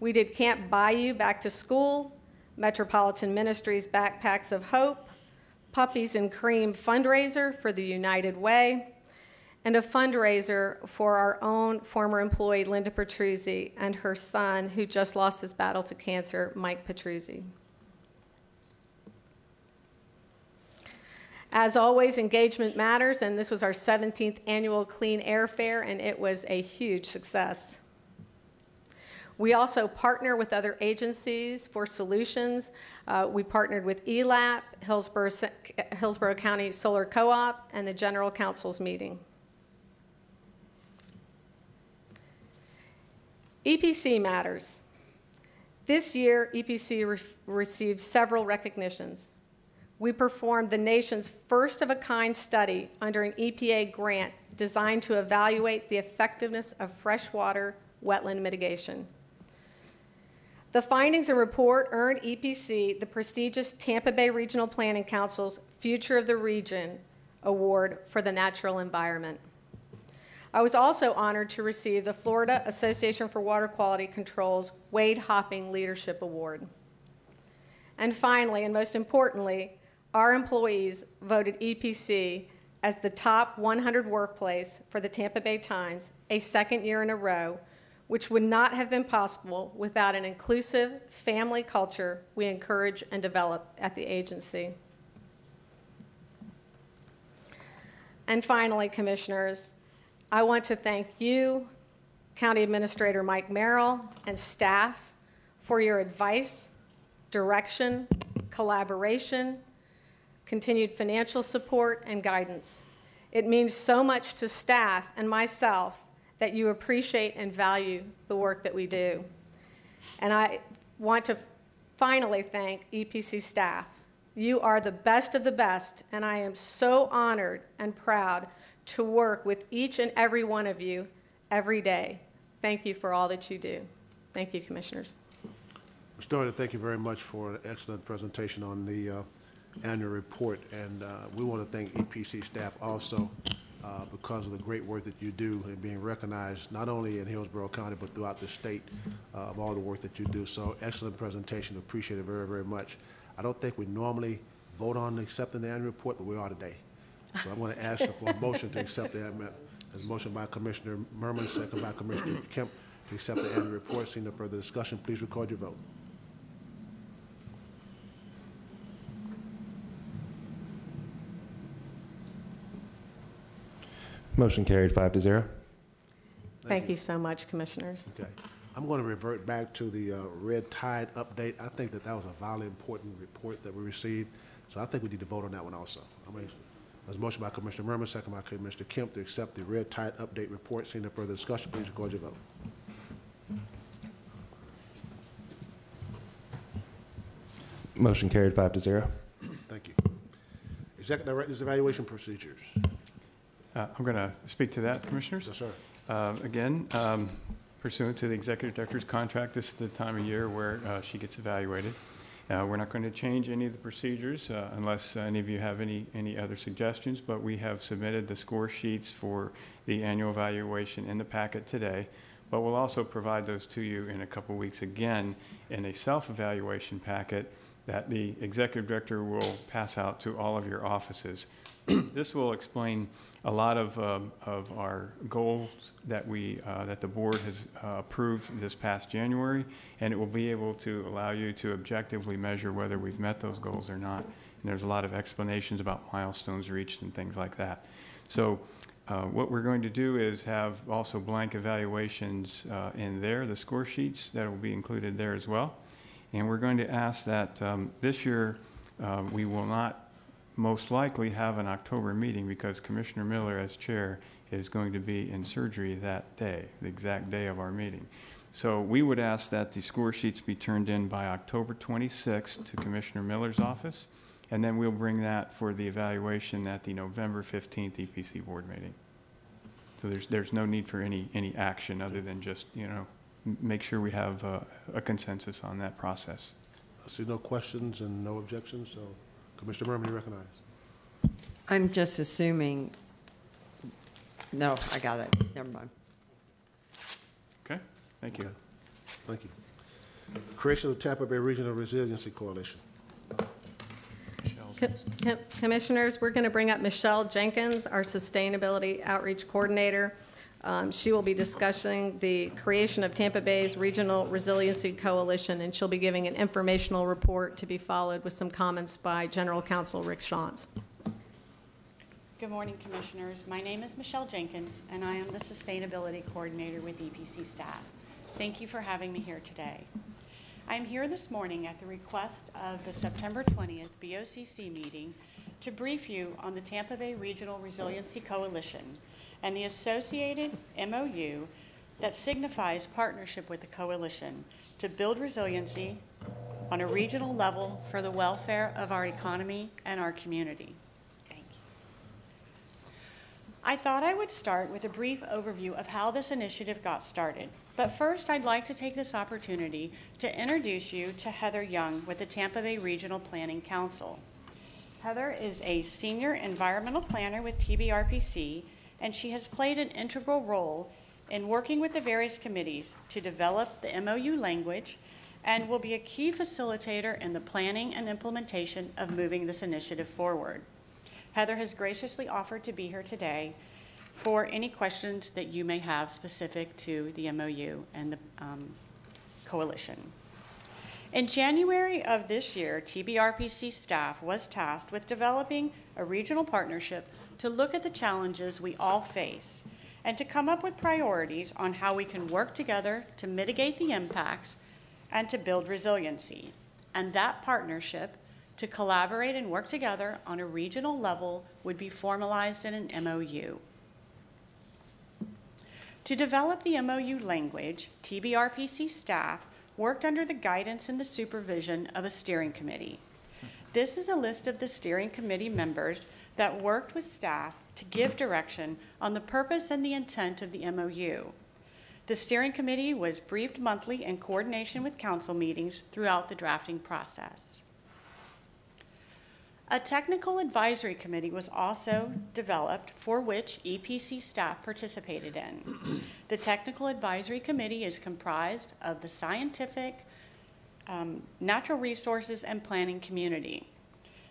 S3: We did Camp Bayou Back to School, Metropolitan Ministries Backpacks of Hope, Puppies and Cream fundraiser for the United Way, and a fundraiser for our own former employee, Linda Petruzzi, and her son, who just lost his battle to cancer, Mike Petruzzi. As always, engagement matters, and this was our 17th annual Clean Air Fair, and it was a huge success. We also partner with other agencies for solutions. We partnered with ELAP, Hillsborough County Solar Co-op, and the General Council's meeting. EPC matters. This year, EPC received several recognitions. We performed the nation's first-of-a-kind study under an EPA grant designed to evaluate the effectiveness of freshwater wetland mitigation. The findings and report earned EPC the prestigious Tampa Bay Regional Planning Council's Future of the Region Award for the natural environment. I was also honored to receive the Florida Association for Water Quality Control's Wade Hopping Leadership Award. And finally, and most importantly, our employees voted EPC as the top 100 workplace for the Tampa Bay Times a second year in a row, which would not have been possible without an inclusive family culture we encourage and develop at the agency. And finally, commissioners, I want to thank you, County Administrator Mike Merrill, and staff for your advice, direction, collaboration, continued financial support, and guidance. It means so much to staff and myself that you appreciate and value the work that we do. And I want to finally thank EPC staff. You are the best of the best, and I am so honored and proud to work with each and every one of you every day. Thank you for all that you do. Thank you, Commissioners.
S1: Ms. Doherty, thank you very much for an excellent presentation on the annual report. And we want to thank EPC staff also because of the great work that you do and being recognized not only in Hillsborough County but throughout the state of all the work that you do. So excellent presentation. Appreciate it very, very much. I don't think we normally vote on accepting the annual report, but we are today. So I'm going to ask for a motion to accept the annual. There's a motion by Commissioner Merman, second by Commissioner Kemp to accept the annual report. Seeing no further discussion, please record your vote.
S7: Motion carried 5-0.
S3: Thank you so much, Commissioners.
S1: Okay. I'm going to revert back to the red tide update. I think that was a vitally important report that we received. So I think we need to vote on that one also. There's a motion by Commissioner Merman, second by Commissioner Kemp to accept the red tide update report. Seeing no further discussion, please record your vote.
S7: Motion carried 5-0.
S1: Thank you. Executive Director's evaluation procedures.
S11: I'm going to speak to that, Commissioners.
S1: Yes, sir.
S11: Again, pursuant to the Executive Director's contract, this is the time of year where she gets evaluated. We're not going to change any of the procedures unless any of you have any other suggestions, but we have submitted the score sheets for the annual evaluation in the packet today, but we'll also provide those to you in a couple weeks again in a self-evaluation packet that the Executive Director will pass out to all of your offices. This will explain a lot of our goals that that the board has approved this past January, and it will be able to allow you to objectively measure whether we've met those goals or not. And there's a lot of explanations about milestones reached and things like that. So what we're going to do is have also blank evaluations in there, the score sheets that will be included there as well. And we're going to ask that this year we will not most likely have an October meeting because Commissioner Miller, as chair, is going to be in surgery that day, the exact day of our meeting. So we would ask that the score sheets be turned in by October 26th to Commissioner Miller's office, and then we'll bring that for the evaluation at the November 15th EPC board meeting. So there's no need for any action other than just, make sure we have a consensus on that process.
S1: I see no questions and no objections, so Commissioner Merman, you recognize.
S10: I'm just assuming, no, I got it, never mind.
S11: Okay, thank you.
S1: Okay. Thank you. Creation of the Tampa Bay Regional Resiliency Coalition.
S3: Commissioners, we're going to bring up Michelle Jenkins, our Sustainability Outreach Coordinator. She will be discussing the creation of Tampa Bay's Regional Resiliency Coalition, and she'll be giving an informational report to be followed with some comments by General Counsel Rick Shantz.
S12: Good morning, Commissioners. My name is Michelle Jenkins, and I am the Sustainability Coordinator with EPC staff. Thank you for having me here today. I am here this morning at the request of the September 20th BOCC meeting to brief you on the Tampa Bay Regional Resiliency Coalition and the associated MOU that signifies partnership with the coalition to build resiliency on a regional level for the welfare of our economy and our community. Thank you. I thought I would start with a brief overview of how this initiative got started. But first, I'd like to take this opportunity to introduce you to Heather Young with the Tampa Bay Regional Planning Council. Heather is a senior environmental planner with TBRPC, and she has played an integral role in working with the various committees to develop the MOU language and will be a key facilitator in the planning and implementation of moving this initiative forward. Heather has graciously offered to be here today for any questions that you may have specific to the MOU and the coalition. In January of this year, TBRPC staff was tasked with developing a regional partnership to look at the challenges we all face and to come up with priorities on how we can work together to mitigate the impacts and to build resiliency. And that partnership to collaborate and work together on a regional level would be formalized in an MOU. To develop the MOU language, TBRPC staff worked under the guidance and the supervision of a steering committee. This is a list of the steering committee members that worked with staff to give direction on the purpose and the intent of the MOU. The steering committee was briefed monthly in coordination with council meetings throughout the drafting process. A technical advisory committee was also developed for which EPC staff participated in. The technical advisory committee is comprised of the scientific, natural resources, and planning community.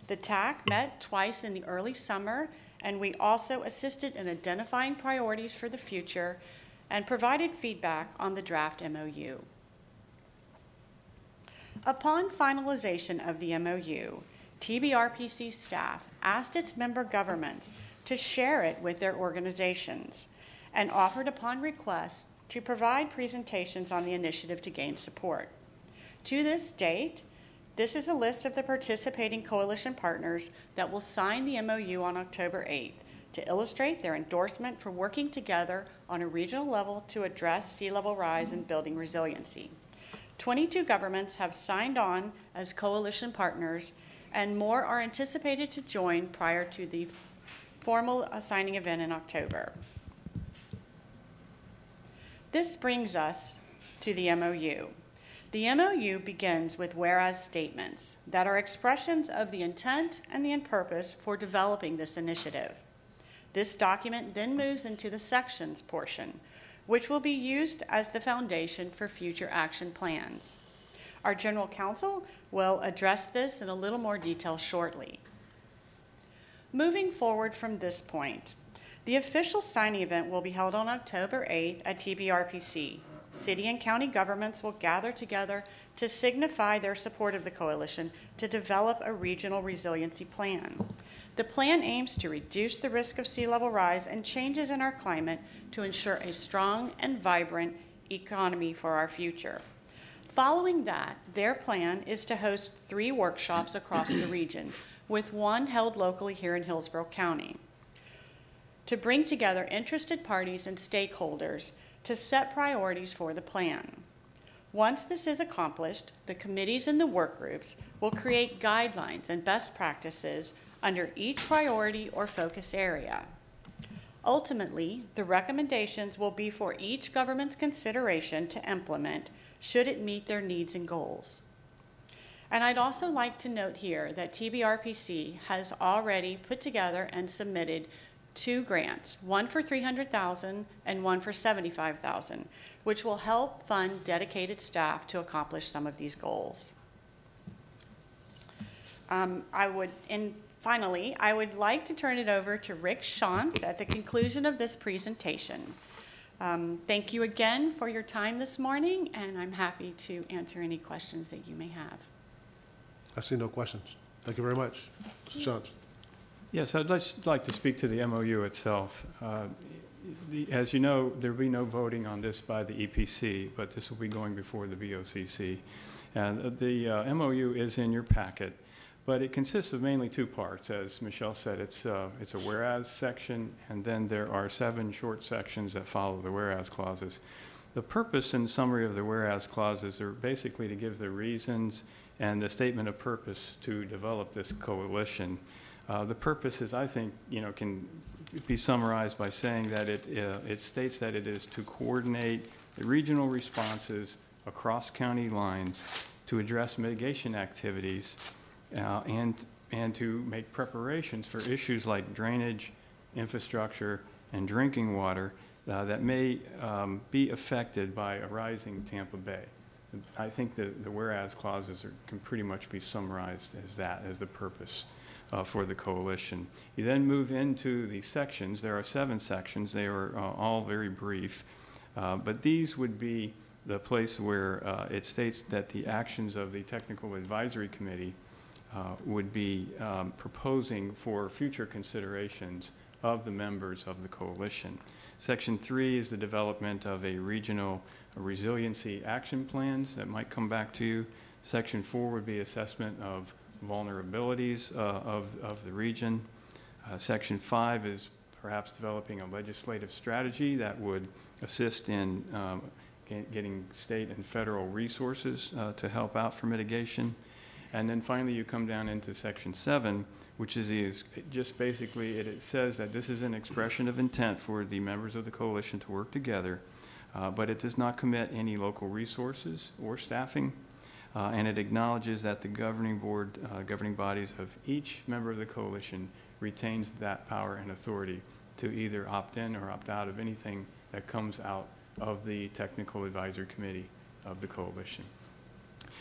S12: The TAC met twice in the early summer, and we also assisted in identifying priorities for the future and provided feedback on the draft MOU. Upon finalization of the MOU, TBRPC staff asked its member governments to share it with their organizations and offered upon request to provide presentations on the initiative to gain support. To this date, this is a list of the participating coalition partners that will sign the MOU on October 8th to illustrate their endorsement for working together on a regional level to address sea level rise and building resiliency. 22 governments have signed on as coalition partners, and more are anticipated to join prior to the formal signing event in October. This brings us to the MOU. The MOU begins with whereas statements that are expressions of the intent and the purpose for developing this initiative. This document then moves into the sections portion, which will be used as the foundation for future action plans. Our General Counsel will address this in a little more detail shortly. Moving forward from this point, the official signing event will be held on October 8th at TBRPC. City and county governments will gather together to signify their support of the coalition to develop a regional resiliency plan. The plan aims to reduce the risk of sea level rise and changes in our climate to ensure a strong and vibrant economy for our future. Following that, their plan is to host 3 workshops across the region, with one held locally here in Hillsborough County, to bring together interested parties and stakeholders to set priorities for the plan. Once this is accomplished, the committees and the work groups will create guidelines and best practices under each priority or focus area. Ultimately, the recommendations will be for each government's consideration to implement should it meet their needs and goals. And I'd also like to note here that TBRPC has already put together and submitted 2 grants, one for $300,000 and one for $75,000, which will help fund dedicated staff to accomplish some of these goals. Finally, I would like to turn it over to Rick Shantz at the conclusion of this presentation. Thank you again for your time this morning, and I'm happy to answer any questions that you may have.
S1: I see no questions. Thank you very much. Mr. Shantz.
S11: Yes, I'd just like to speak to the MOU itself. As you know, there will be no voting on this by the EPC, but this will be going before the BOCC. And the MOU is in your packet, but it consists of mainly 2 parts. As Michelle said, it's a whereas section, and then there are 7 short sections that follow the whereas clauses. The purpose and summary of the whereas clauses are basically to give the reasons and the statement of purpose to develop this coalition. The purpose is, I think, can be summarized by saying that it states that it is to coordinate the regional responses across county lines to address mitigation activities and to make preparations for issues like drainage, infrastructure, and drinking water that may be affected by a rising Tampa Bay. I think the whereas clauses can pretty much be summarized as that, as the purpose for the coalition. You then move into the sections. There are 7 sections. They are all very brief, but these would be the place where it states that the actions of the Technical Advisory Committee would be proposing for future considerations of the members of the coalition. Section 3 is the development of a regional resiliency action plans that might come back to you. Section 4 would be assessment of vulnerabilities of the region. Section 5 is perhaps developing a legislative strategy that would assist in getting state and federal resources to help out for mitigation. And then finally, you come down into Section 7, which is just basically, it says that this is an expression of intent for the members of the coalition to work together, but it does not commit any local resources or staffing, and it acknowledges that the governing board, governing bodies of each member of the coalition retains that power and authority to either opt in or opt out of anything that comes out of the technical advisory committee of the coalition.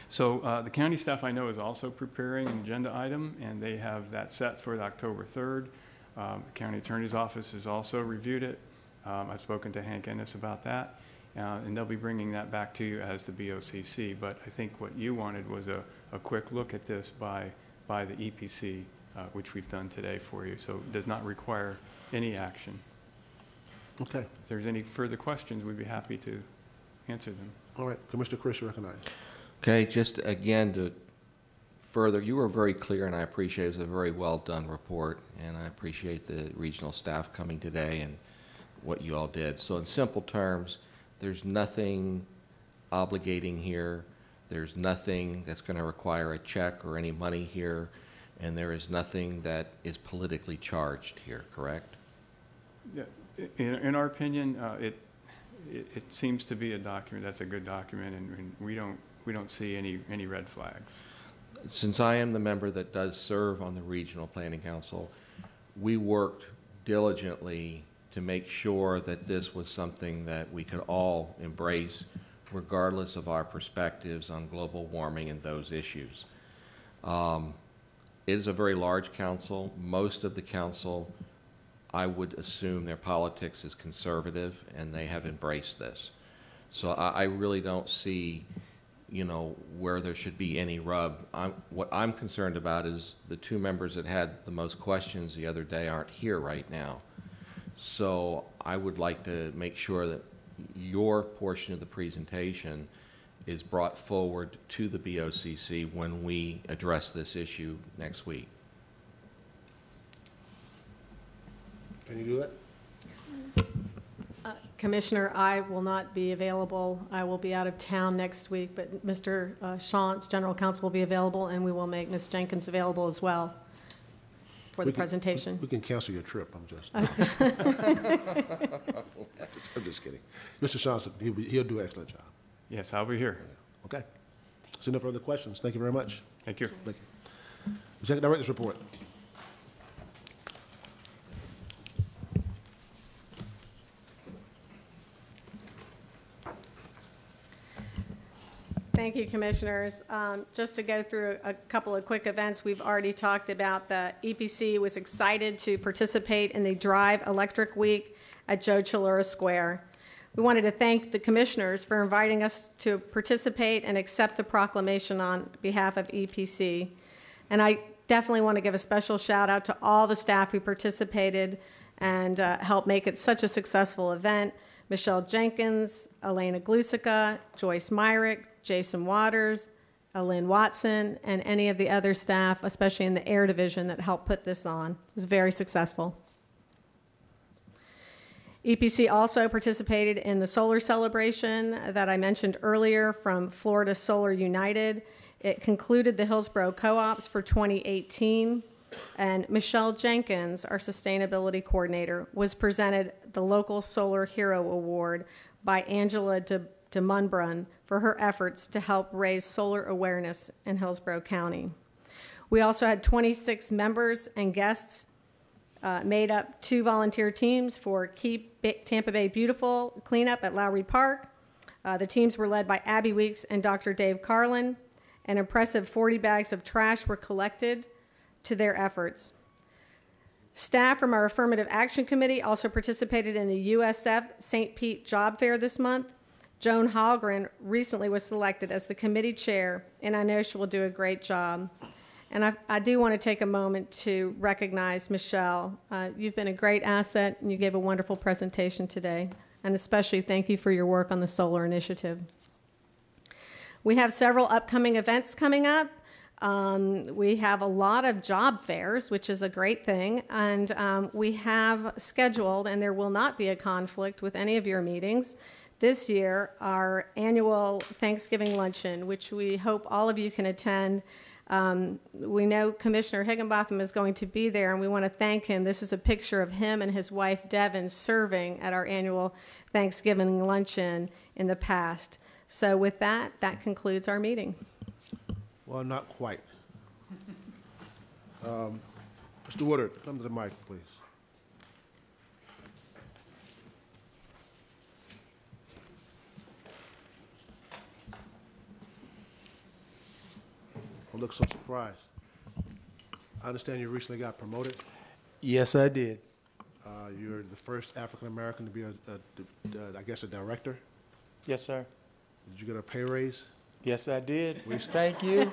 S11: So the county staff I know is also preparing an agenda item, and they have that set for October 3rd. The county attorney's office has also reviewed it. I've spoken to Hank Ennis about that, and they'll be bringing that back to you as the BOCC. But I think what you wanted was a quick look at this by the EPC, which we've done today for you. So it does not require any action.
S1: Okay.
S11: If there's any further questions, we'd be happy to answer them.
S1: All right. Commissioner Chris, you're recognized.
S6: Okay, just again to further, you were very clear, and I appreciate it. It was a very well done report, and I appreciate the regional staff coming today and what you all did. So in simple terms, there's nothing obligating here. There's nothing that's going to require a check or any money here, and there is nothing that is politically charged here, correct?
S11: Yeah, in our opinion, it seems to be a document that's a good document, and we don't see any red flags.
S6: Since I am the member that does serve on the Regional Planning Council, we worked diligently to make sure that this was something that we could all embrace, regardless of our perspectives on global warming and those issues. It is a very large council. Most of the council, I would assume their politics is conservative, and they have embraced this. So I really don't see, you know, where there should be any rub. What I'm concerned about is the two members that had the most questions the other day aren't here right now. So I would like to make sure that your portion of the presentation is brought forward to the BOCC when we address this issue next week.
S1: Can you do that?
S3: Commissioner, I will not be available. I will be out of town next week, but Mr. Shantz, General Counsel, will be available, and we will make Ms. Jenkins available as well for the presentation.
S1: We can cancel your trip. I'm just kidding. Mr. Shantz, he'll do an excellent job.
S11: Yes, I'll be here.
S1: Okay. So no further questions. Thank you very much.
S11: Thank you.
S1: Thank you. Executive Director's report.
S3: Thank you, Commissioners. Just to go through a couple of quick events, we've already talked about the EPC was excited to participate in the Drive Electric Week at Joe Chalura Square. We wanted to thank the Commissioners for inviting us to participate and accept the proclamation on behalf of EPC. And I definitely want to give a special shout out to all the staff who participated and helped make it such a successful event. Michelle Jenkins, Elena Glusica, Joyce Myrick, Jason Waters, Lynn Watson, and any of the other staff, especially in the air division, that helped put this on. It was very successful. EPC also participated in the solar celebration that I mentioned earlier from Florida Solar United. It concluded the Hillsborough co-ops for 2018. And Michelle Jenkins, our sustainability coordinator, was presented the Local Solar Hero Award by Angela de Munbrun for her efforts to help raise solar awareness in Hillsborough County. We also had 26 members and guests, made up 2 volunteer teams for Keep Tampa Bay Beautiful cleanup at Lowry Park. The teams were led by Abby Weeks and Dr. Dave Carlin. An impressive 40 bags of trash were collected to their efforts. Staff from our Affirmative Action Committee also participated in the USF St. Pete Job Fair this month. Joan Hallgren recently was selected as the committee chair, and I know she will do a great job. And I do want to take a moment to recognize Michelle. You've been a great asset, and you gave a wonderful presentation today. And especially thank you for your work on the solar initiative. We have several upcoming events coming up. We have a lot of job fairs, which is a great thing, and we have scheduled, and there will not be a conflict with any of your meetings, this year, our annual Thanksgiving luncheon, which we hope all of you can attend. We know Commissioner Higginbotham is going to be there, and we want to thank him. This is a picture of him and his wife, Devin, serving at our annual Thanksgiving luncheon in the past. So with that, that concludes our meeting.
S1: Well, not quite. Mr. Woodard, come to the mic, please. Don't look so surprised. I understand you recently got promoted.
S13: Yes, I did.
S1: You're the first African-American to be, I guess, a director.
S13: Yes, sir.
S1: Did you get a pay raise?
S13: Yes, I did. Thank you.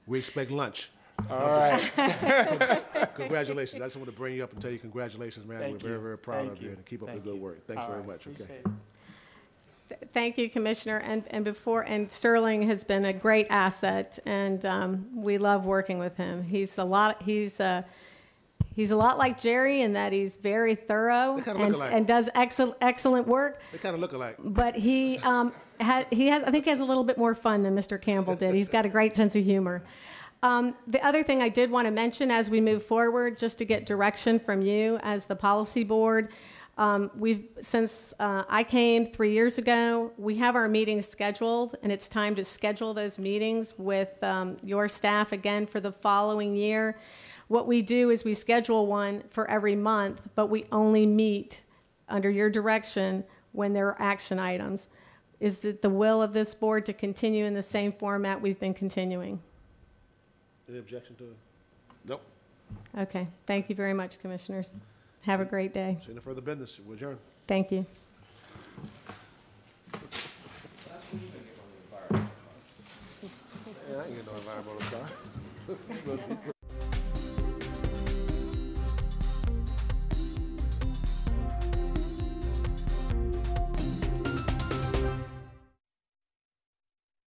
S1: We expect lunch.
S13: All right.
S1: Congratulations. I just want to bring you up and tell you congratulations, man.
S13: Thank
S1: We're very,
S13: you.
S1: very proud
S13: Thank
S1: of you,
S13: you.
S1: and keep up
S13: Thank
S1: the good
S13: you.
S1: work. Thanks
S13: All
S1: very
S13: right.
S1: much. Okay.
S13: Appreciate it.
S3: Thank you, Commissioner. And Sterling has been a great asset, and we love working with him. He's a lot like Jerry in that he's very thorough
S1: They kinda look alike.
S3: and does excellent work.
S1: They kind of look alike.
S3: But he I think he has a little bit more fun than Mr. Campbell did. He's got a great sense of humor. The other thing I did want to mention as we move forward, just to get direction from you as the policy board, since I came 3 years ago, we have our meetings scheduled, and it's time to schedule those meetings with your staff again for the following year. What we do is we schedule one for every month, but we only meet under your direction when there are action items. Is it the will of this board to continue in the same format we've been continuing?
S1: Any objection to it? Nope.
S3: Okay. Thank you very much, Commissioners. Have a great day.
S1: See no further business. We'll adjourn.
S3: Thank you.
S1: Yeah, I ain't getting no environmental car.